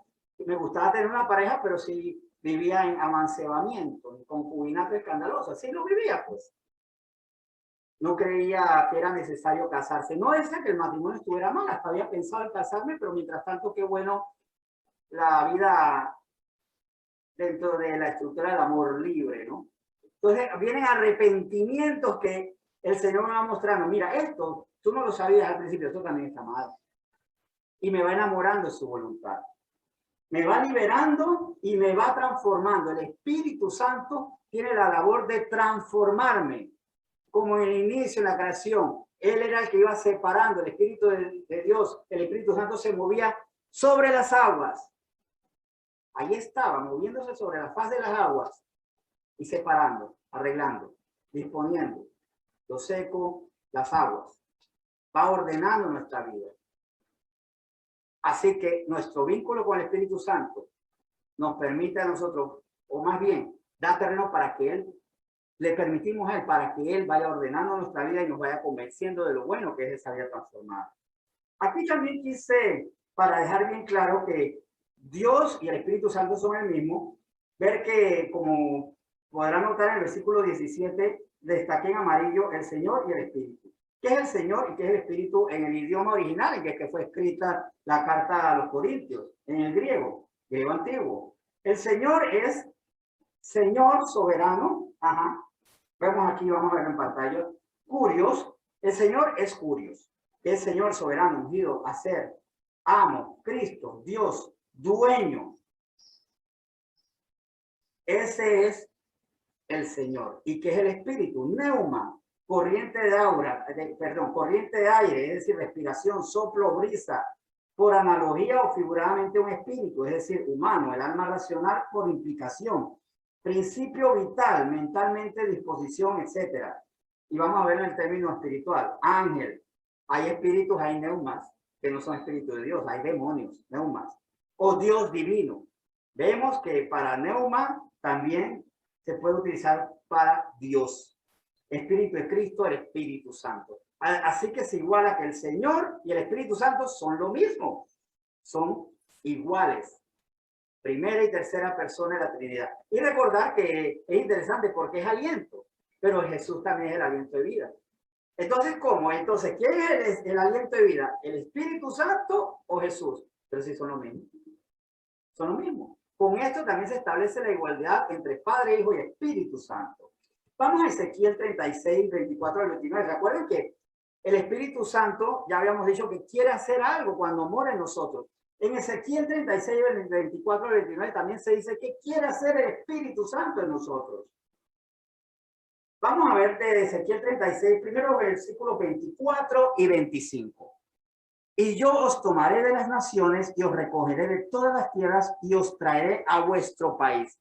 Me gustaba tener una pareja, pero sí vivía en amancebamiento, en concubinato escandaloso. Así lo vivía, pues. No creía que era necesario casarse. No decía que el matrimonio estuviera mal, hasta había pensado en casarme, pero mientras tanto, qué bueno la vida dentro de la estructura del amor libre, ¿no? Entonces vienen arrepentimientos que el Señor me va mostrando. Mira, esto, tú no lo sabías al principio, esto también está mal. Y me va enamorando de su voluntad. Me va liberando y me va transformando. El Espíritu Santo tiene la labor de transformarme. Como en el inicio de la creación, Él era el que iba separando, el Espíritu de Dios, el Espíritu Santo se movía sobre las aguas. Ahí estaba, moviéndose sobre la faz de las aguas y separando, arreglando, disponiendo lo seco, las aguas. Va ordenando nuestra vida. Así que nuestro vínculo con el Espíritu Santo nos permite a nosotros, o más bien, da terreno para que Él le permitimos a Él para que Él vaya ordenando nuestra vida y nos vaya convenciendo de lo bueno que es esa vida transformada. Aquí también quise, para dejar bien claro que Dios y el Espíritu Santo son el mismo, ver que, como podrán notar en el versículo 17, destaqué en amarillo el Señor y el Espíritu. ¿Qué es el Señor y qué es el Espíritu en el idioma original en que fue escrita la carta a los Corintios, en el griego antiguo? El Señor es Señor soberano, ajá. Vemos aquí, vamos a ver en pantalla, Curios, el Señor es Curios, el Señor soberano, ungido, hacer, amo, Cristo, Dios, dueño. Ese es el Señor. ¿Y qué es el Espíritu? Neuma, corriente de corriente de aire, es decir, respiración, soplo, brisa, por analogía o figuradamente un espíritu, es decir, humano, el alma racional por implicación, principio vital, mentalmente disposición, etcétera. Y vamos a ver en el término espiritual, ángel, hay espíritus, hay neumas, que no son espíritus de Dios, hay demonios, neumas, o Dios divino. Vemos que para neuma también se puede utilizar para Dios. Espíritu de Cristo, el Espíritu Santo. Así que se iguala que el Señor y el Espíritu Santo son lo mismo, son iguales. Primera y tercera persona de la Trinidad. Y recordar que es interesante porque es aliento, pero Jesús también es el aliento de vida. Entonces, ¿cómo? Entonces, ¿quién es el aliento de vida? ¿El Espíritu Santo o Jesús? Pero sí son lo mismo. Son lo mismo. Con esto también se establece la igualdad entre Padre, Hijo y Espíritu Santo. Vamos a Ezequiel 36, 24 al 29. Recuerden que el Espíritu Santo, ya habíamos dicho que quiere hacer algo cuando mora en nosotros. En Ezequiel 36, 24 al 29 también se dice que quiere hacer el Espíritu Santo en nosotros. Vamos a ver de Ezequiel 36, primero versículos 24 y 25. Y yo os tomaré de las naciones y os recogeré de todas las tierras y os traeré a vuestro país.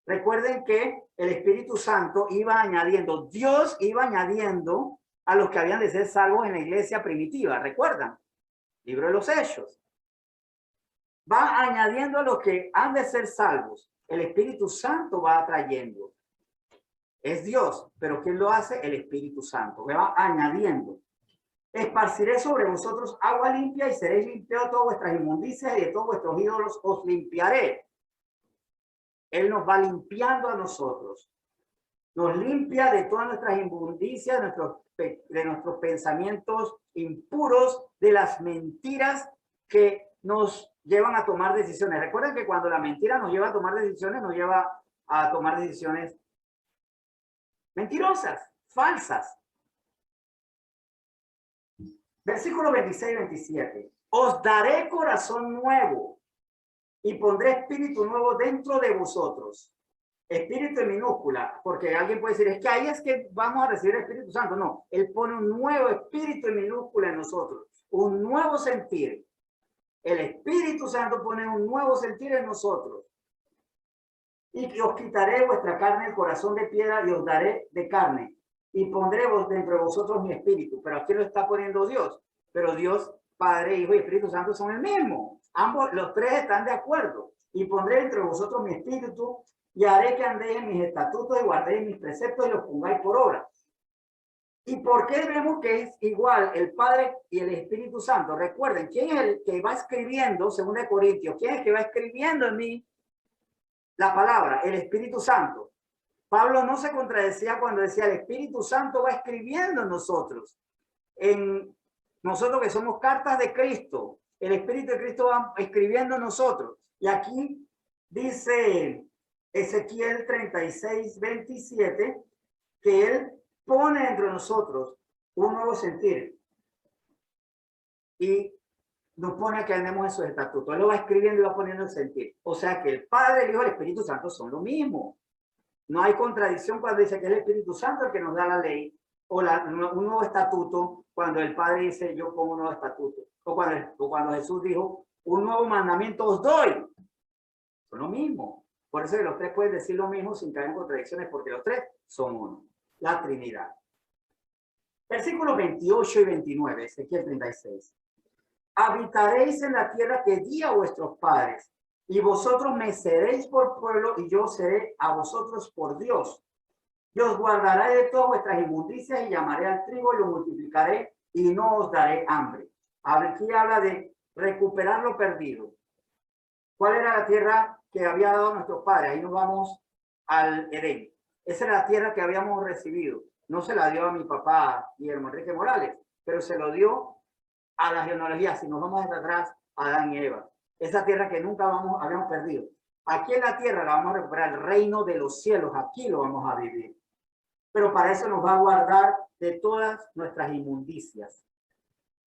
Recuerden que el Espíritu Santo iba añadiendo, Dios iba añadiendo a los que habían de ser salvos en la iglesia primitiva. ¿Recuerdan? Libro de los Hechos. Va añadiendo a los que han de ser salvos. El Espíritu Santo va atrayendo. Es Dios, pero ¿quién lo hace? El Espíritu Santo. Me va añadiendo. Esparciré sobre vosotros agua limpia y seréis limpiados de todas vuestras inmundicias y de todos vuestros ídolos os limpiaré. Él nos va limpiando a nosotros. Nos limpia de todas nuestras inmundicias, de nuestros pensamientos impuros, de las mentiras que nos llevan a tomar decisiones. Recuerden que cuando la mentira nos lleva a tomar decisiones, nos lleva a tomar decisiones mentirosas, falsas. Versículo 26 y 27. Os daré corazón nuevo y pondré espíritu nuevo dentro de vosotros. Espíritu en minúscula, porque alguien puede decir, es que ahí es que vamos a recibir el Espíritu Santo. No, Él pone un nuevo espíritu en minúscula en nosotros, un nuevo sentir. El Espíritu Santo pone un nuevo sentir en nosotros. Y os quitaré vuestra carne, el corazón de piedra, y os daré de carne. Y pondré dentro de vosotros mi espíritu. Pero aquí lo está poniendo Dios. Pero Dios, Padre, Hijo y Espíritu Santo son el mismo. Ambos, los tres están de acuerdo. Y pondré entre vosotros mi espíritu y haré que andéis en mis estatutos y guardéis mis preceptos y los pongáis por obra. ¿Y por qué vemos que es igual el Padre y el Espíritu Santo? Recuerden, ¿quién es el que va escribiendo, según de Corintios? ¿Quién es el que va escribiendo en mí la palabra? El Espíritu Santo. Pablo no se contradecía cuando decía el Espíritu Santo va escribiendo en nosotros. En nosotros que somos cartas de Cristo, el Espíritu de Cristo va escribiendo en nosotros. Y aquí dice Ezequiel 36, 27, que Él pone entre nosotros un nuevo sentir y nos pone a que andemos en sus estatutos. Él lo va escribiendo y va poniendo el sentir. O sea que el Padre, el Hijo y el Espíritu Santo son lo mismo. No hay contradicción cuando dice que es el Espíritu Santo el que nos da la ley o un nuevo estatuto cuando el Padre dice yo pongo un nuevo estatuto. O cuando Jesús dijo un nuevo mandamiento os doy. Son lo mismo. Por eso que los tres pueden decir lo mismo sin caer en contradicciones porque los tres son uno. La Trinidad. Versículos 28 y 29, Ezequiel 36. Habitaréis en la tierra que di a vuestros padres, y vosotros me seréis por pueblo, y yo seré a vosotros por Dios. Y os guardaré de todas vuestras inmundicias, y llamaré al trigo, y lo multiplicaré, y no os daré hambre. Aquí habla de recuperar lo perdido. ¿Cuál era la tierra que había dado a nuestros padres? Ahí nos vamos al Edén. Esa era la tierra que habíamos recibido. No se la dio a mi papá Guillermo Enrique Morales, pero se lo dio a la genealogía. Si nos vamos hasta atrás, a Adán y Eva. Esa tierra que nunca habíamos perdido. Aquí en la tierra la vamos a recuperar, el reino de los cielos. Aquí lo vamos a vivir. Pero para eso nos va a guardar de todas nuestras inmundicias.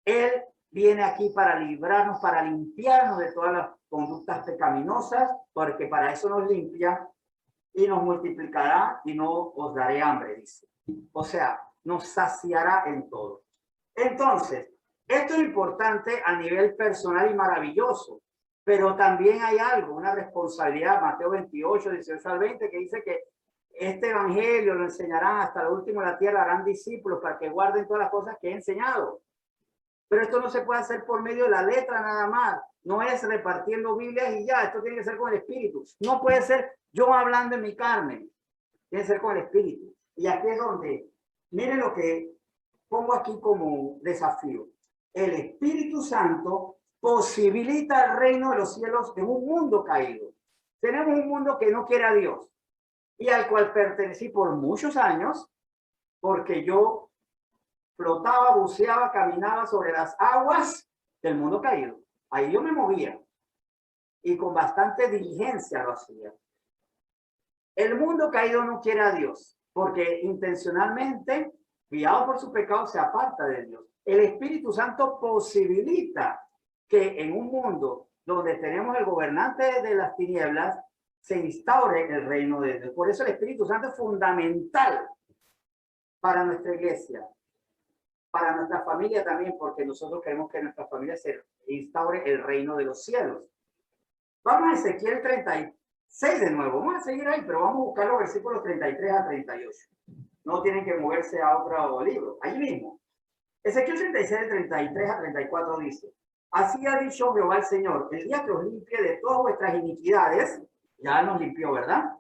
Él viene aquí para librarnos, para limpiarnos de todas las conductas pecaminosas, porque para eso nos limpia y nos multiplicará y no os daré hambre, dice. O sea, nos saciará en todo. Entonces, esto es importante a nivel personal y maravilloso, pero también hay algo, una responsabilidad, Mateo 28, 18 al 20, que dice que este evangelio lo enseñarán hasta lo último de la tierra, harán discípulos para que guarden todas las cosas que he enseñado. Pero esto no se puede hacer por medio de la letra nada más. No es repartiendo Biblias y ya, esto tiene que ser con el Espíritu. No puede ser yo hablando en mi carne, tiene que ser con el Espíritu. Y aquí es donde, miren lo que pongo aquí como desafío. El Espíritu Santo posibilita el reino de los cielos en un mundo caído. Tenemos un mundo que no quiere a Dios y al cual pertenecí por muchos años, porque yo flotaba, buceaba, caminaba sobre las aguas del mundo caído. Ahí yo me movía y con bastante diligencia lo hacía. El mundo caído no quiere a Dios porque intencionalmente, guiado por su pecado, se aparta de Dios. El Espíritu Santo posibilita que en un mundo donde tenemos el gobernante de las tinieblas, se instaure el reino de Dios. Por eso el Espíritu Santo es fundamental para nuestra iglesia, para nuestra familia también, porque nosotros queremos que en nuestra familia se instaure el reino de los cielos. Vamos a Ezequiel 36 de nuevo, vamos a seguir ahí, pero vamos a buscar los versículos 33 a 38. No tienen que moverse a otro libro, ahí mismo. Ezequiel 36, de 33 a 34 dice: así ha dicho Jehová el Señor, el día que os limpie de todas vuestras iniquidades, ya nos limpió, ¿verdad?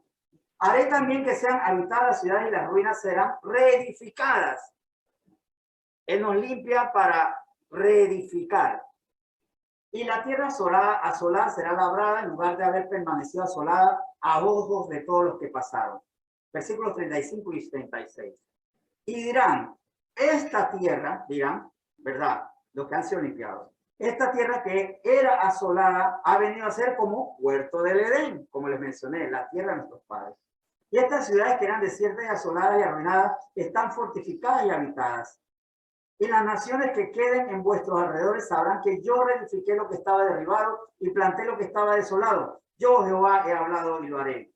Haré también que sean habitadas las ciudades y las ruinas serán reedificadas. Él nos limpia para reedificar. Y la tierra asolada será labrada en lugar de haber permanecido asolada a ojos de todos los que pasaron. Versículos 35 y 36. Y dirán, esta tierra, dirán, ¿verdad? Los que han sido limpiados. Esta tierra que era asolada ha venido a ser como huerto del Edén, como les mencioné, la tierra de nuestros padres. Y estas ciudades que eran desiertas y asoladas y arruinadas están fortificadas y habitadas. Y las naciones que queden en vuestros alrededores sabrán que yo reedifiqué lo que estaba derribado y planté lo que estaba desolado. Yo, Jehová, he hablado y lo haré.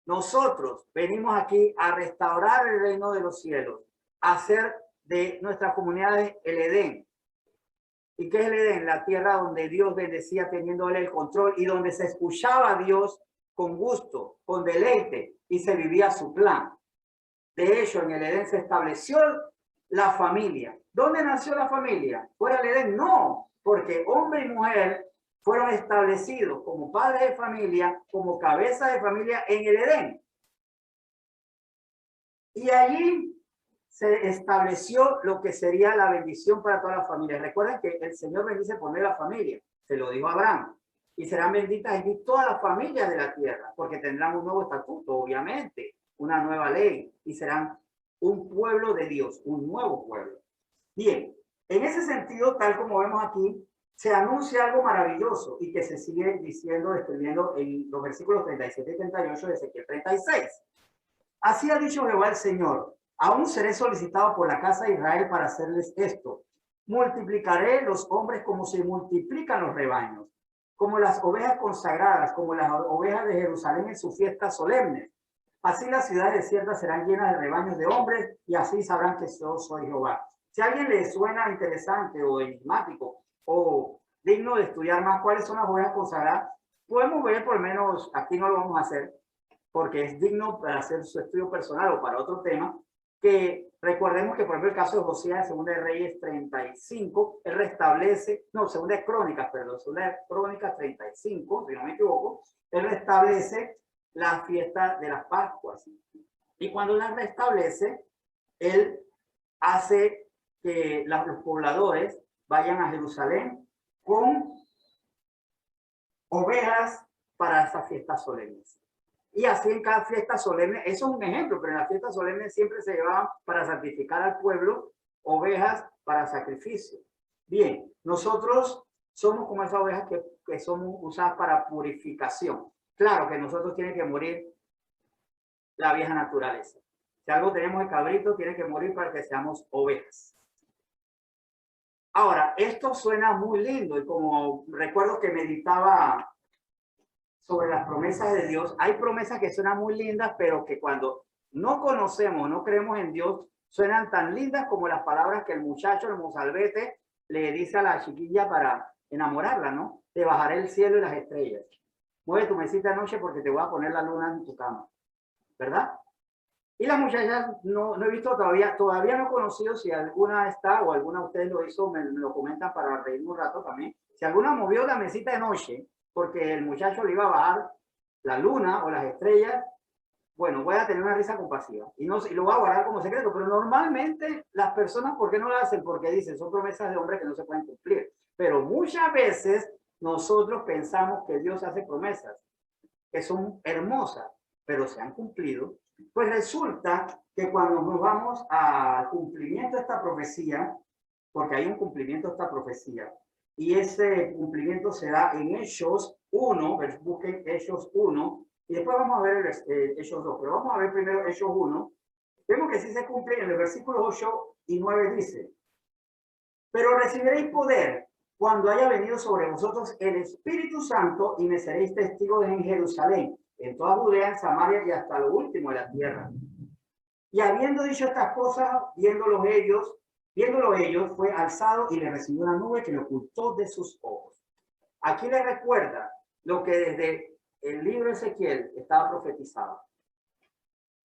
Nosotros venimos aquí a restaurar el reino de los cielos, a hacer de nuestras comunidades el Edén. ¿Y qué es el Edén? La tierra donde Dios bendecía teniéndole el control y donde se escuchaba a Dios con gusto, con deleite y se vivía su plan. De hecho, en el Edén se estableció la familia. ¿Dónde nació la familia? ¿Fuera del Edén? No, porque hombre y mujer fueron establecidos como padres de familia, como cabeza de familia en el Edén. Y allí se estableció lo que sería la bendición para toda la familia. Recuerden que el Señor bendice por medio de la familia. Se lo dijo a Abraham. Y serán benditas allí todas las familias de la tierra, porque tendrán un nuevo estatuto, obviamente, una nueva ley, y serán un pueblo de Dios, un nuevo pueblo. Bien, en ese sentido, tal como vemos aquí, se anuncia algo maravilloso y que se sigue diciendo, describiendo en los versículos 37 y 38 de Ezequiel 36. Así ha dicho Jehová el Señor: aún seré solicitado por la casa de Israel para hacerles esto. Multiplicaré los hombres como se multiplican los rebaños, como las ovejas consagradas, como las ovejas de Jerusalén en sus fiestas solemnes. Así las ciudades desiertas serán llenas de rebaños de hombres, y así sabrán que yo soy Jehová. Si a alguien le suena interesante o enigmático o digno de estudiar más cuáles son las ovejas consagradas, podemos ver, por lo menos aquí no lo vamos a hacer, porque es digno para hacer su estudio personal o para otro tema, que recordemos que, por ejemplo, el caso de Josías, Segunda de Reyes 35, él restablece, no, Segunda de Crónicas, perdón, Segunda de Crónicas 35, si no me equivoco, él restablece la fiesta de las Pascuas. Y cuando las restablece, él hace que los pobladores vayan a Jerusalén con ovejas para esas fiestas solemnes. Y así en cada fiesta solemne, eso es un ejemplo, pero en las fiestas solemnes siempre se llevaban para santificar al pueblo ovejas para sacrificio. Bien, nosotros somos como esas ovejas que son usadas para purificación. Claro que nosotros tiene que morir la vieja naturaleza. Si algo tenemos de cabrito, tiene que morir para que seamos ovejas. Ahora, esto suena muy lindo y como recuerdo que meditaba sobre las promesas de Dios, hay promesas que suenan muy lindas, pero que cuando no conocemos, no creemos en Dios, suenan tan lindas como las palabras que el muchacho, el mozalbete, le dice a la chiquilla para enamorarla, ¿no? Te bajaré el cielo y las estrellas. Mueve tu mesita de noche porque te voy a poner la luna en tu cama, ¿verdad? Y las muchachas no he visto todavía no he conocido si alguna está o alguna de ustedes lo hizo, me lo comentan para reírme un rato también. Si alguna movió la mesita de noche porque el muchacho le iba a bajar la luna o las estrellas, bueno, voy a tener una risa compasiva y lo voy a guardar como secreto, pero normalmente las personas, ¿por qué no lo hacen? Porque dicen, son promesas de hombre que no se pueden cumplir. Pero muchas veces nosotros pensamos que Dios hace promesas que son hermosas, pero se han cumplido. Pues resulta que cuando nos vamos al cumplimiento de esta profecía, porque hay un cumplimiento de esta profecía, y ese cumplimiento se da en Hechos 1, busquen Hechos 1, y después vamos a ver Hechos 2, pero vamos a ver primero Hechos 1. Vemos que sí se cumple en el versículo 8 y 9 dice, pero recibiréis poder cuando haya venido sobre vosotros el Espíritu Santo y me seréis testigos en Jerusalén, en toda Judea, en Samaria y hasta lo último de la tierra. Y habiendo dicho estas cosas, viéndolo ellos, fue alzado y le recibió una nube que le ocultó de sus ojos. Aquí le recuerda lo que desde el libro de Ezequiel estaba profetizado,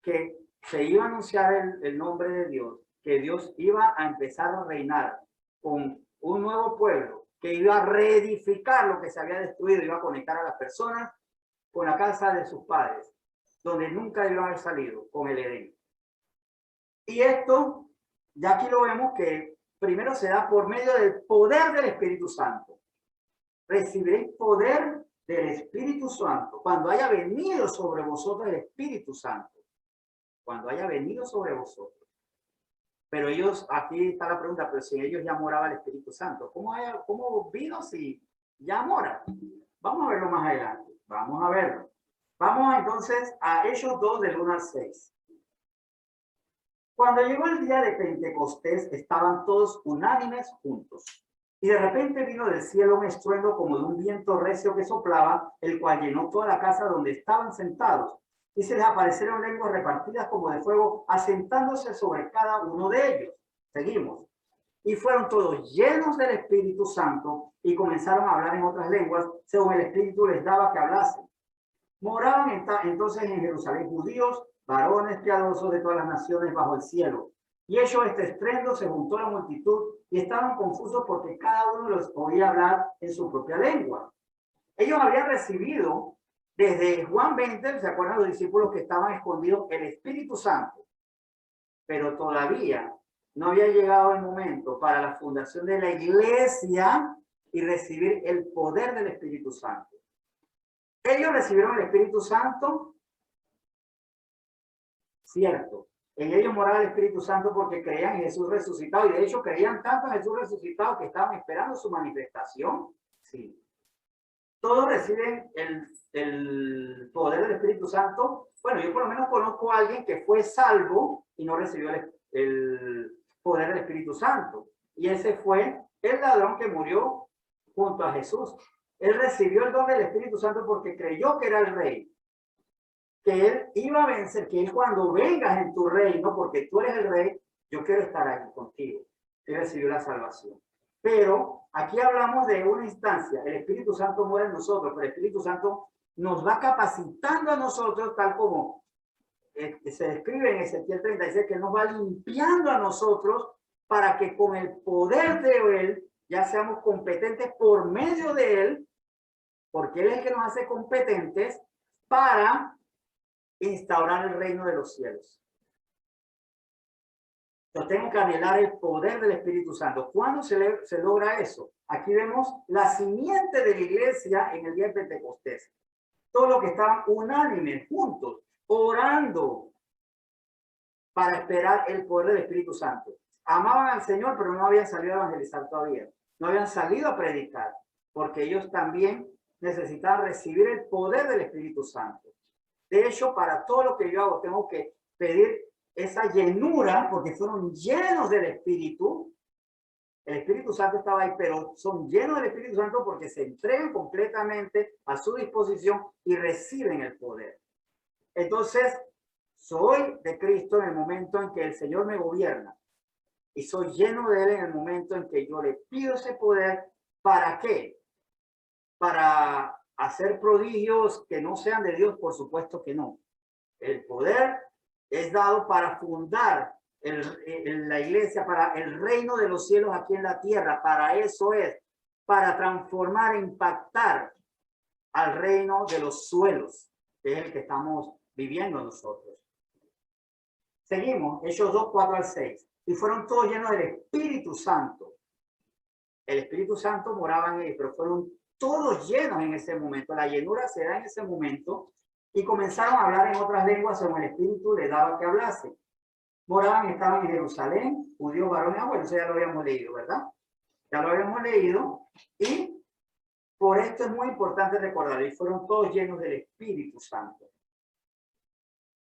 que se iba a anunciar el nombre de Dios, que Dios iba a empezar a reinar con un nuevo pueblo, que iba a reedificar lo que se había destruido, iba a conectar a las personas con la casa de sus padres, donde nunca iban a haber salido, con el Edén. Y esto, ya aquí lo vemos que primero se da por medio del poder del Espíritu Santo. Recibiréis poder del Espíritu Santo cuando haya venido sobre vosotros el Espíritu Santo. Cuando haya venido sobre vosotros. Pero ellos, aquí está la pregunta, pero si ellos ya moraba el Espíritu Santo, ¿cómo vino si ya mora? Vamos a verlo más adelante, vamos a verlo. Vamos entonces a Hechos 2 del 1 al 6. Cuando llegó el día de Pentecostés, estaban todos unánimes juntos. Y de repente vino del cielo un estruendo como de un viento recio que soplaba, el cual llenó toda la casa donde estaban sentados. Y se les aparecieron lenguas repartidas como de fuego, asentándose sobre cada uno de ellos. Seguimos. Y fueron todos llenos del Espíritu Santo y comenzaron a hablar en otras lenguas, según el Espíritu les daba que hablasen. Moraban entonces en Jerusalén judíos, varones piadosos de todas las naciones bajo el cielo. Y hecho este estruendo, se juntó la multitud y estaban confusos porque cada uno los oía hablar en su propia lengua. Ellos habían recibido desde Juan 20, ¿se acuerdan los discípulos que estaban escondidos? El Espíritu Santo. Pero todavía no había llegado el momento para la fundación de la iglesia y recibir el poder del Espíritu Santo. Ellos recibieron el Espíritu Santo, cierto. En ellos moraba el Espíritu Santo porque creían en Jesús resucitado y de hecho creían tanto en Jesús resucitado que estaban esperando su manifestación. Sí. Todos reciben el poder del Espíritu Santo. Bueno, yo por lo menos conozco a alguien que fue salvo y no recibió el poder del Espíritu Santo. Y ese fue el ladrón que murió junto a Jesús. Él recibió el don del Espíritu Santo porque creyó que era el rey, que él iba a vencer, que él cuando vengas en tu reino, porque tú eres el rey, yo quiero estar aquí contigo. Él recibió la salvación. Pero aquí hablamos de una instancia, el Espíritu Santo muere en nosotros, pero el Espíritu Santo nos va capacitando a nosotros, tal como se describe en Ezequiel 36, que nos va limpiando a nosotros para que con el poder de él ya seamos competentes por medio de él, porque él es el que nos hace competentes para instaurar el reino de los cielos. Yo tengo que anhelar el poder del Espíritu Santo. ¿Cuándo se logra eso? Aquí vemos la simiente de la iglesia en el día de Pentecostés. Todos los que estaban unánimes, juntos, orando para esperar el poder del Espíritu Santo. Amaban al Señor, pero no habían salido a evangelizar todavía. No habían salido a predicar, porque ellos también necesitaban recibir el poder del Espíritu Santo. De hecho, para todo lo que yo hago, tengo que pedir esa llenura, porque fueron llenos del Espíritu. El Espíritu Santo estaba ahí, pero son llenos del Espíritu Santo porque se entregan completamente a su disposición y reciben el poder. Entonces, Soy de Cristo en el momento en que el Señor me gobierna. Y soy lleno de Él en el momento en que yo le pido ese poder. ¿Para qué? Para hacer prodigios que no sean de Dios, por supuesto que no. El poder es dado para fundar la iglesia, para el reino de los cielos aquí en la tierra. Para eso es, para transformar e impactar al reino de los suelos, que es el que estamos viviendo nosotros. Seguimos, Hechos 2, 4 al 6. Y fueron todos llenos del Espíritu Santo. El Espíritu Santo moraba en ellos, pero fueron todos llenos en ese momento. La llenura se da en ese momento y comenzaron a hablar en otras lenguas según el Espíritu les daba que hablase. Estaban en Jerusalén, judíos varones. Bueno, eso ya lo habíamos leído, ¿verdad? Ya lo habíamos leído. Y por esto es muy importante recordar, y fueron todos llenos del Espíritu Santo.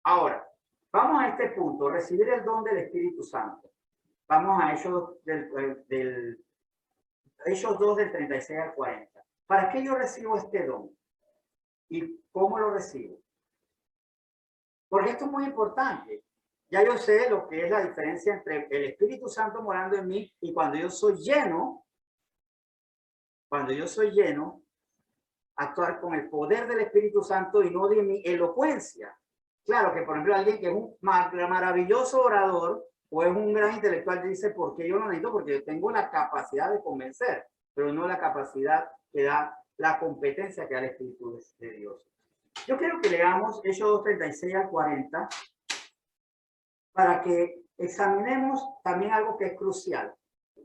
Ahora, vamos a este punto, recibir el don del Espíritu Santo. Vamos a Hechos Hechos 2 del 36 al 40. ¿Para qué yo recibo este don? ¿Y cómo lo recibo? Porque esto es muy importante. Ya yo sé lo que es la diferencia entre el Espíritu Santo morando en mí y cuando yo soy lleno, actuar con el poder del Espíritu Santo y no de mi elocuencia. Claro que, por ejemplo, alguien que es un maravilloso orador o es un gran intelectual dice, ¿por qué yo lo necesito? Porque yo tengo la capacidad de convencer, pero no la capacidad que da la competencia que da el Espíritu de Dios. Yo quiero que leamos Hechos 2, 36 al 40 para que examinemos también algo que es crucial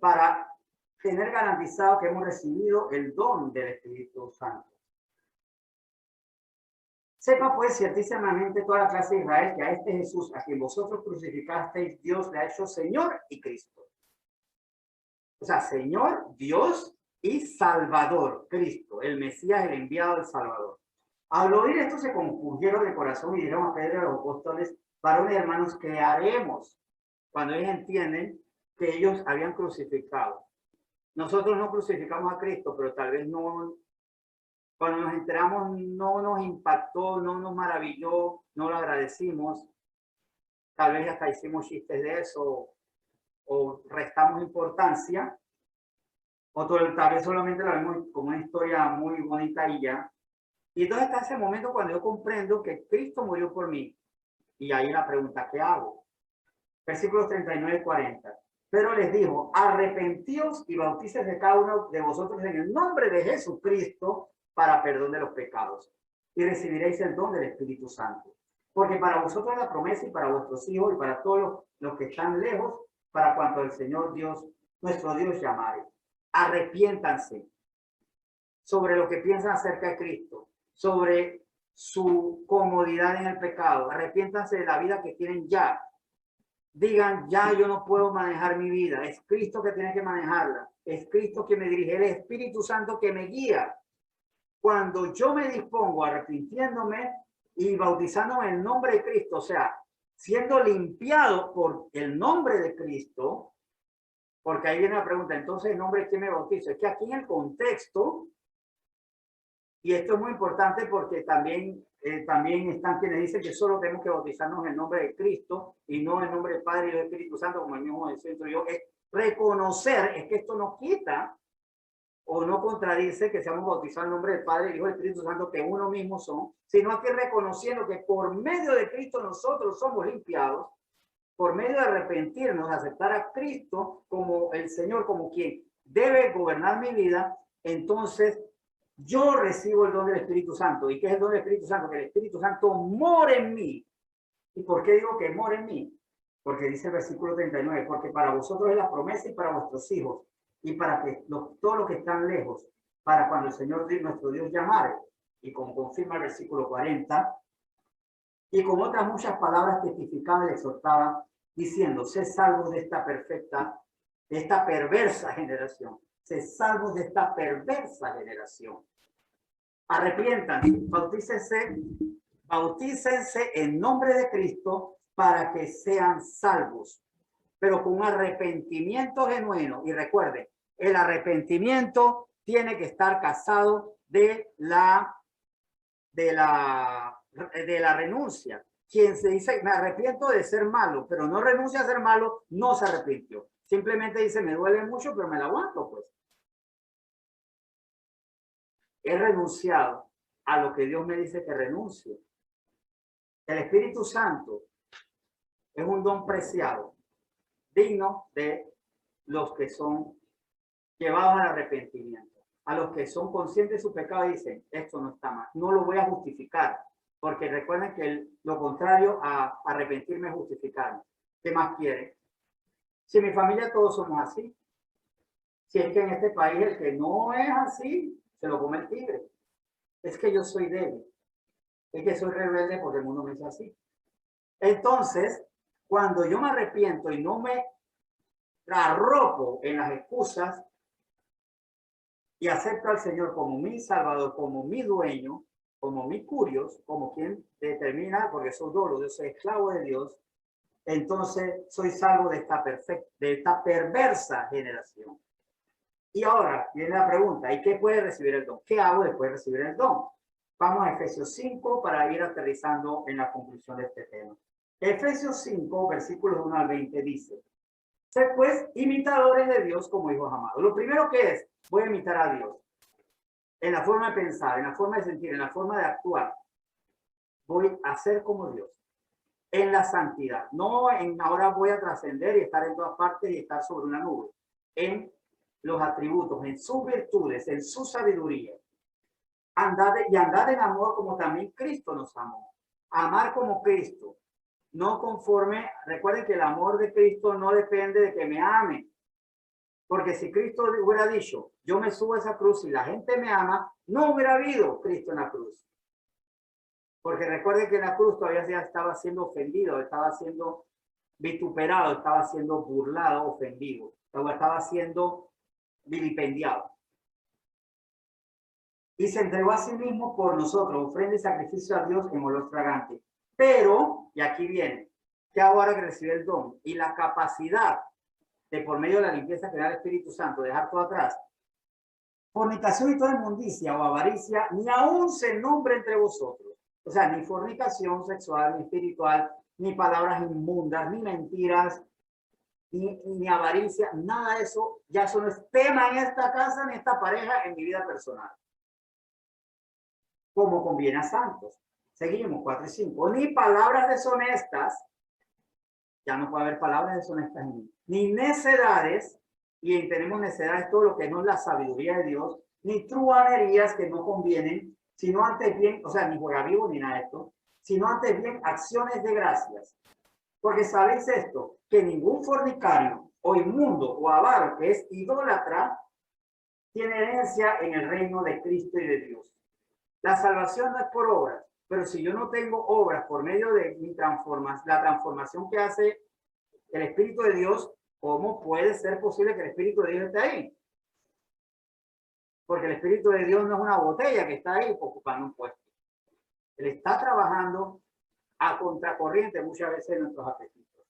para tener garantizado que hemos recibido el don del Espíritu Santo. Sepa pues ciertísimamente toda la clase de Israel que a este Jesús, a quien vosotros crucificasteis, Dios le ha hecho Señor y Cristo. O sea, Señor, Dios y Salvador, Cristo, el Mesías, el enviado del Salvador. Al oír esto se compungieron de corazón y dijeron a Pedro y a los apóstoles, varones y hermanos, ¿qué haremos? Cuando ellos entienden que ellos habían crucificado. Nosotros no crucificamos a Cristo, pero tal vez no, cuando nos enteramos no nos impactó, no nos maravilló, no lo agradecimos. Tal vez hasta hicimos chistes de eso o restamos importancia. O tal vez solamente la vemos como una historia muy bonita y ya. Y entonces está ese momento cuando yo comprendo que Cristo murió por mí. Y ahí la pregunta, ¿qué hago? Versículos 39 y 40. Pero les dijo, arrepentíos y bautícense cada uno de vosotros en el nombre de Jesucristo para perdón de los pecados. Y recibiréis el don del Espíritu Santo. Porque para vosotros la promesa y para vuestros hijos y para todos los que están lejos, para cuanto el Señor Dios, nuestro Dios llamare. Arrepiéntanse sobre lo que piensan acerca de Cristo, sobre su comodidad en el pecado. Arrepiéntanse de la vida que tienen ya. Digan, ya yo no puedo manejar mi vida. Es Cristo que tiene que manejarla. Es Cristo que me dirige. El Espíritu Santo que me guía. Cuando yo me dispongo arrepintiéndome y bautizándome en el nombre de Cristo, o sea, siendo limpiado por el nombre de Cristo, porque ahí viene la pregunta, entonces, ¿el nombre de quién me bautizo? Es que aquí en el contexto, y esto es muy importante porque también están quienes dicen que solo tenemos que bautizarnos en el nombre de Cristo y no en el nombre del Padre y del Espíritu Santo, como el mismo centro yo, es reconocer, es que esto nos quita o no contradice que seamos bautizados en el nombre del Padre, el Hijo y el Espíritu Santo, que uno mismo son, sino aquí reconociendo que por medio de Cristo nosotros somos limpiados, por medio de arrepentirnos, aceptar a Cristo como el Señor, como quien debe gobernar mi vida, entonces yo recibo el don del Espíritu Santo. ¿Y qué es el don del Espíritu Santo? Que el Espíritu Santo mora en mí. ¿Y por qué digo que mora en mí? Porque dice el versículo 39, porque para vosotros es la promesa y para vuestros hijos, y para que todos los que están lejos, para cuando el Señor nuestro Dios llamare. Y como confirma el versículo 40, y con otras muchas palabras testificaba y exhortaba, diciendo, sé salvos de esta perversa generación. Sé salvos de esta perversa generación. Arrepiéntanse, bautícense en nombre de Cristo para que sean salvos, pero con un arrepentimiento genuino. Y recuerden, el arrepentimiento tiene que estar casado de la renuncia. O quien se dice, me arrepiento de ser malo, pero no renuncia a ser malo, no se arrepintió. Simplemente dice, me duele mucho, pero me la aguanto, pues. He renunciado a lo que Dios me dice que renuncie. El Espíritu Santo es un don preciado, digno de los que son llevados al arrepentimiento. A los que son conscientes de su pecado dicen, esto no está mal, no lo voy a justificar, porque recuerden que lo contrario a arrepentirme es justificarme. ¿Qué más quiere? Si en mi familia todos somos así, si es que en este país el que no es así, se lo come el tigre. Es que yo soy débil, es que soy rebelde porque el mundo me dice así. Entonces, cuando yo me arrepiento y no me arropo en las excusas y acepto al Señor como mi Salvador, como mi dueño, como mi curios, como quien determina, porque soy dolo, yo soy esclavo de Dios, entonces soy salvo de esta perversa generación. Y ahora viene la pregunta, ¿y qué puede recibir el don? ¿Qué hago después de recibir el don? Vamos a Efesios 5 para ir aterrizando en la conclusión de este tema. Efesios 5, versículos 1 al 20 dice, sed pues imitadores de Dios como hijos amados. Lo primero que es, voy a imitar a Dios. En la forma de pensar, en la forma de sentir, en la forma de actuar. Voy a ser como Dios. En la santidad. No en ahora voy a trascender y estar en todas partes y estar sobre una nube. En los atributos, en sus virtudes, en su sabiduría. Andad en amor como también Cristo nos amó. Amar como Cristo. No conforme, recuerden que el amor de Cristo no depende de que me amen. Porque si Cristo hubiera dicho, yo me subo a esa cruz y la gente me ama, no hubiera habido Cristo en la cruz. Porque recuerden que en la cruz todavía ya estaba siendo ofendido, estaba siendo vituperado, estaba siendo burlado, ofendido, estaba siendo vilipendiado. Y se entregó a sí mismo por nosotros, ofrenda y sacrificio a Dios en olor fragante. Pero, y aquí viene, que ahora que recibe el don y la capacidad de por medio de la limpieza que da el Espíritu Santo, dejar todo atrás, fornicación y toda inmundicia o avaricia, ni aún se nombre entre vosotros. O sea, ni fornicación sexual, ni espiritual, ni palabras inmundas, ni mentiras, ni avaricia, nada de eso, ya eso no es tema en esta casa, en esta pareja, en mi vida personal. Como conviene a santos. Seguimos, 4 y 5. Ni palabras deshonestas, ya no puede haber palabras deshonestas en mí, ni necedades, y tenemos necedades todo lo que no es la sabiduría de Dios, ni truhanerías que no convienen, sino antes bien, o sea, ni juega vivo ni nada de esto, sino antes bien acciones de gracias. Porque sabéis esto, que ningún fornicario o inmundo o avaro que es idólatra tiene herencia en el reino de Cristo y de Dios. La salvación no es por obras, pero si yo no tengo obras por medio de mi la transformación que hace el Espíritu de Dios, ¿cómo puede ser posible que el Espíritu de Dios esté ahí? Porque el Espíritu de Dios no es una botella que está ahí ocupando un puesto. Él está trabajando a contracorriente muchas veces en nuestros apetitos.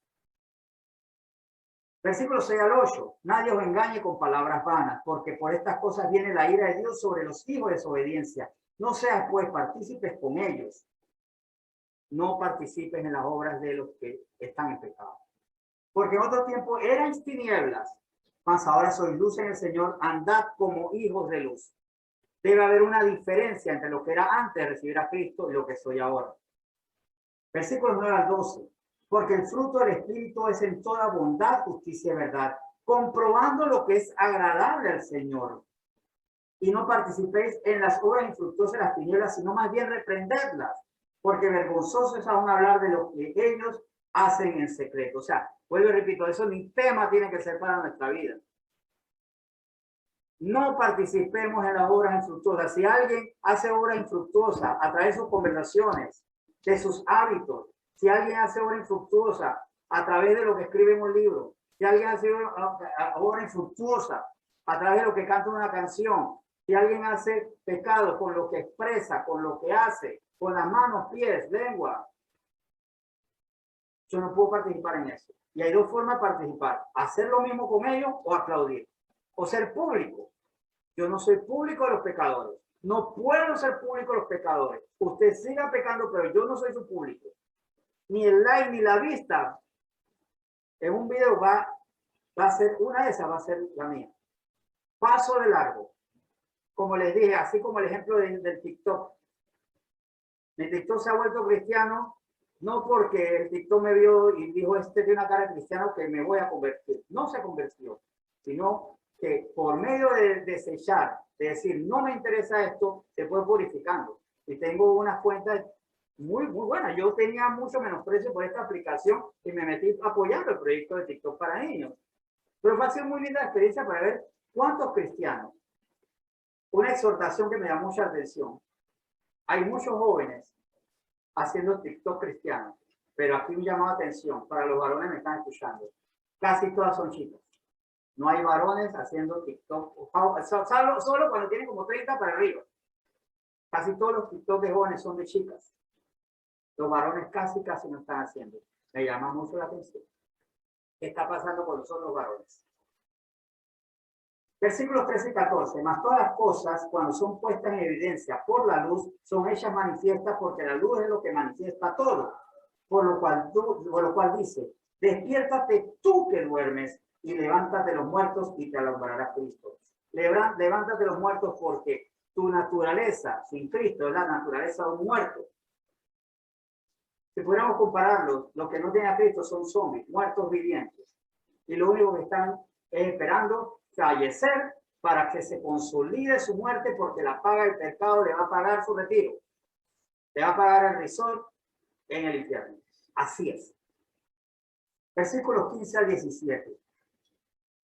Versículo 6 al 8. Nadie os engañe con palabras vanas, porque por estas cosas viene la ira de Dios sobre los hijos de desobediencia. No seas pues partícipes con ellos. No participes en las obras de los que están en pecado. Porque en otro tiempo erais tinieblas, mas ahora sois luz en el Señor, andad como hijos de luz. Debe haber una diferencia entre lo que era antes de recibir a Cristo y lo que soy ahora. Versículos 9 al 12. Porque el fruto del Espíritu es en toda bondad, justicia y verdad, comprobando lo que es agradable al Señor. Y no participéis en las obras infructuosas de las tinieblas, sino más bien reprenderlas, porque vergonzoso es aún hablar de lo que ellos hacen en secreto. O sea, vuelvo y repito, eso ni tema tiene que ser para nuestra vida. No participemos en las obras infructuosas. Si alguien hace obras infructuosas a través de sus conversaciones, de sus hábitos, si alguien hace obra infructuosa a través de lo que escribe en un libro, si alguien hace obra infructuosa a través de lo que canta una canción, si alguien hace pecado con lo que expresa, con lo que hace, con las manos, pies, lengua, yo no puedo participar en eso. Y hay dos formas de participar: hacer lo mismo con ellos o aplaudir, o ser público. Yo no soy público de los pecadores. No puedo ser público de los pecadores. Usted siga pecando, pero yo no soy su público. ni el like, ni la vista en un video va a ser una de esas, va a ser la mía. Paso de largo. Como les dije, así como el ejemplo del TikTok. El TikTok se ha vuelto cristiano no porque el TikTok me vio y dijo, este tiene una cara de cristiano que me voy a convertir. No se convirtió, sino que por medio de desechar, de decir, no me interesa esto, se fue purificando. Y tengo unas cuentas muy buenas. Yo tenía mucho menosprecio por esta aplicación y me metí apoyando el proyecto de TikTok para niños. Pero fue así muy linda experiencia para ver cuántos cristianos. Una exhortación que me da mucha atención. Hay muchos jóvenes haciendo TikTok cristianos, pero aquí un llamado de atención para los varones me están escuchando. Casi todas son chicas. No hay varones haciendo TikTok, solo cuando tienen como 30 para arriba. Casi todos los TikTok de jóvenes son de chicas. Los varones casi no están haciendo. Me llama mucho la atención. ¿Qué está pasando con nosotros los varones? Versículos 13 y 14. Mas todas las cosas, cuando son puestas en evidencia por la luz, son hechas manifiestas porque la luz es lo que manifiesta todo. Por lo cual dice, despiértate tú que duermes y levántate de los muertos y te alumbrará Cristo. Levántate de los muertos porque tu naturaleza sin Cristo es la naturaleza de un muerto. Si pudiéramos compararlos, los que no tienen a Cristo son zombies, muertos vivientes. Y lo único que están es esperando fallecer para que se consolide su muerte, porque la paga del pecado le va a pagar su retiro. Le va a pagar el resort en el infierno. Así es. Versículos 15 al 17.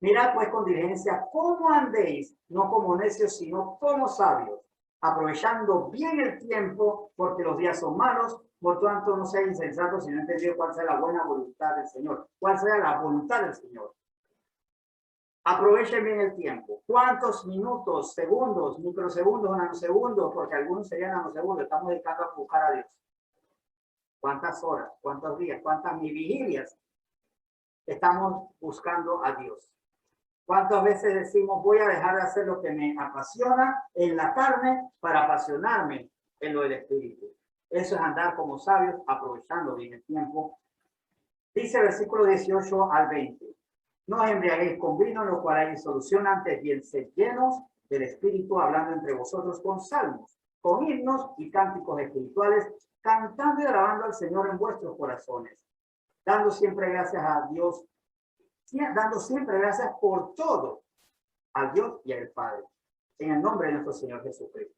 Mirad pues con diligencia cómo andéis, no como necios, sino como sabios, aprovechando bien el tiempo, porque los días son malos. Por tanto, no sean insensatos, sino entendido cuál sea la buena voluntad del Señor. Cuál sea la voluntad del Señor. Aprovechen bien el tiempo. ¿Cuántos minutos, segundos, microsegundos, nanosegundos? Porque algunos serían nanosegundos. Estamos dedicando a buscar a Dios. ¿Cuántas horas, cuántos días, cuántas vigilias estamos buscando a Dios? ¿Cuántas veces decimos voy a dejar de hacer lo que me apasiona en la carne para apasionarme en lo del espíritu? Eso es andar como sabios, aprovechando bien el tiempo. Dice versículo 18 al 20. No os embriaguéis con vino, lo cual hay disolución, antes bien sed llenos del Espíritu, hablando entre vosotros con salmos, con himnos y cánticos espirituales, cantando y alabando al Señor en vuestros corazones, dando siempre gracias a Dios, dando siempre gracias por todo a Dios y al Padre, en el nombre de nuestro Señor Jesucristo.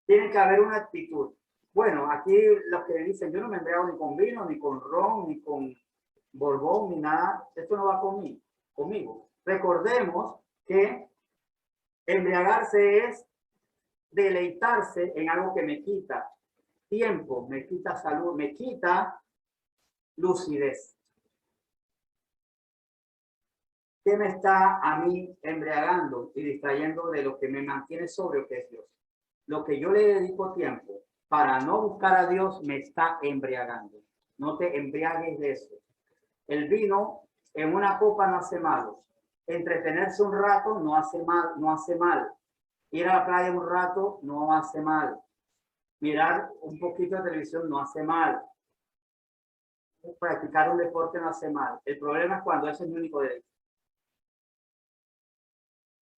Tiene que haber una actitud. Bueno, aquí los que dicen, yo no me embriago ni con vino, ni con ron, ni con borbón, ni nada, esto no va conmigo. Recordemos que embriagarse es deleitarse en algo que me quita tiempo, me quita salud, me quita lucidez. ¿Qué me está a mí embriagando y distrayendo de lo que me mantiene sobrio, que es Dios? Lo que yo le dedico tiempo para no buscar a Dios me está embriagando. No te embriagues de eso. El vino en una copa no hace mal. Entretenerse un rato no hace mal. Ir a la playa un rato no hace mal. Mirar un poquito de televisión no hace mal. Practicar un deporte no hace mal. El problema es cuando ese es mi único deleite.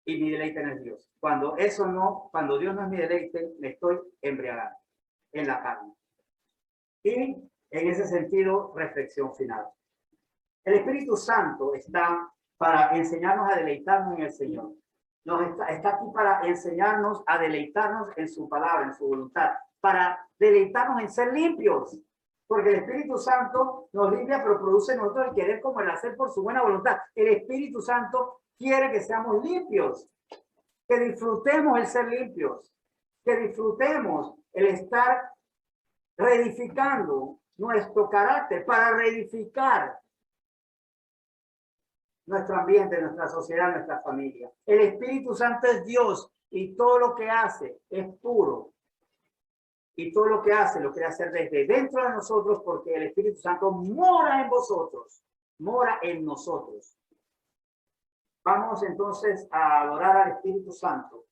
Y mi deleite no es Dios. Cuando Dios no es mi deleite, me estoy embriagando en la carne. Y en ese sentido, reflexión final. El Espíritu Santo está para enseñarnos a deleitarnos en el Señor. Está aquí para enseñarnos a deleitarnos en su palabra, en su voluntad, para deleitarnos en ser limpios. Porque el Espíritu Santo nos limpia, pero produce en nosotros el querer como el hacer por su buena voluntad. El Espíritu Santo quiere que seamos limpios, que disfrutemos el ser limpios, que disfrutemos el estar reedificando nuestro carácter para reedificar nuestro ambiente, nuestra sociedad, nuestra familia. El Espíritu Santo es Dios y todo lo que hace es puro. Y todo lo que hace, lo quiere hacer desde dentro de nosotros, porque el Espíritu Santo mora en vosotros, mora en nosotros. Vamos entonces a adorar al Espíritu Santo.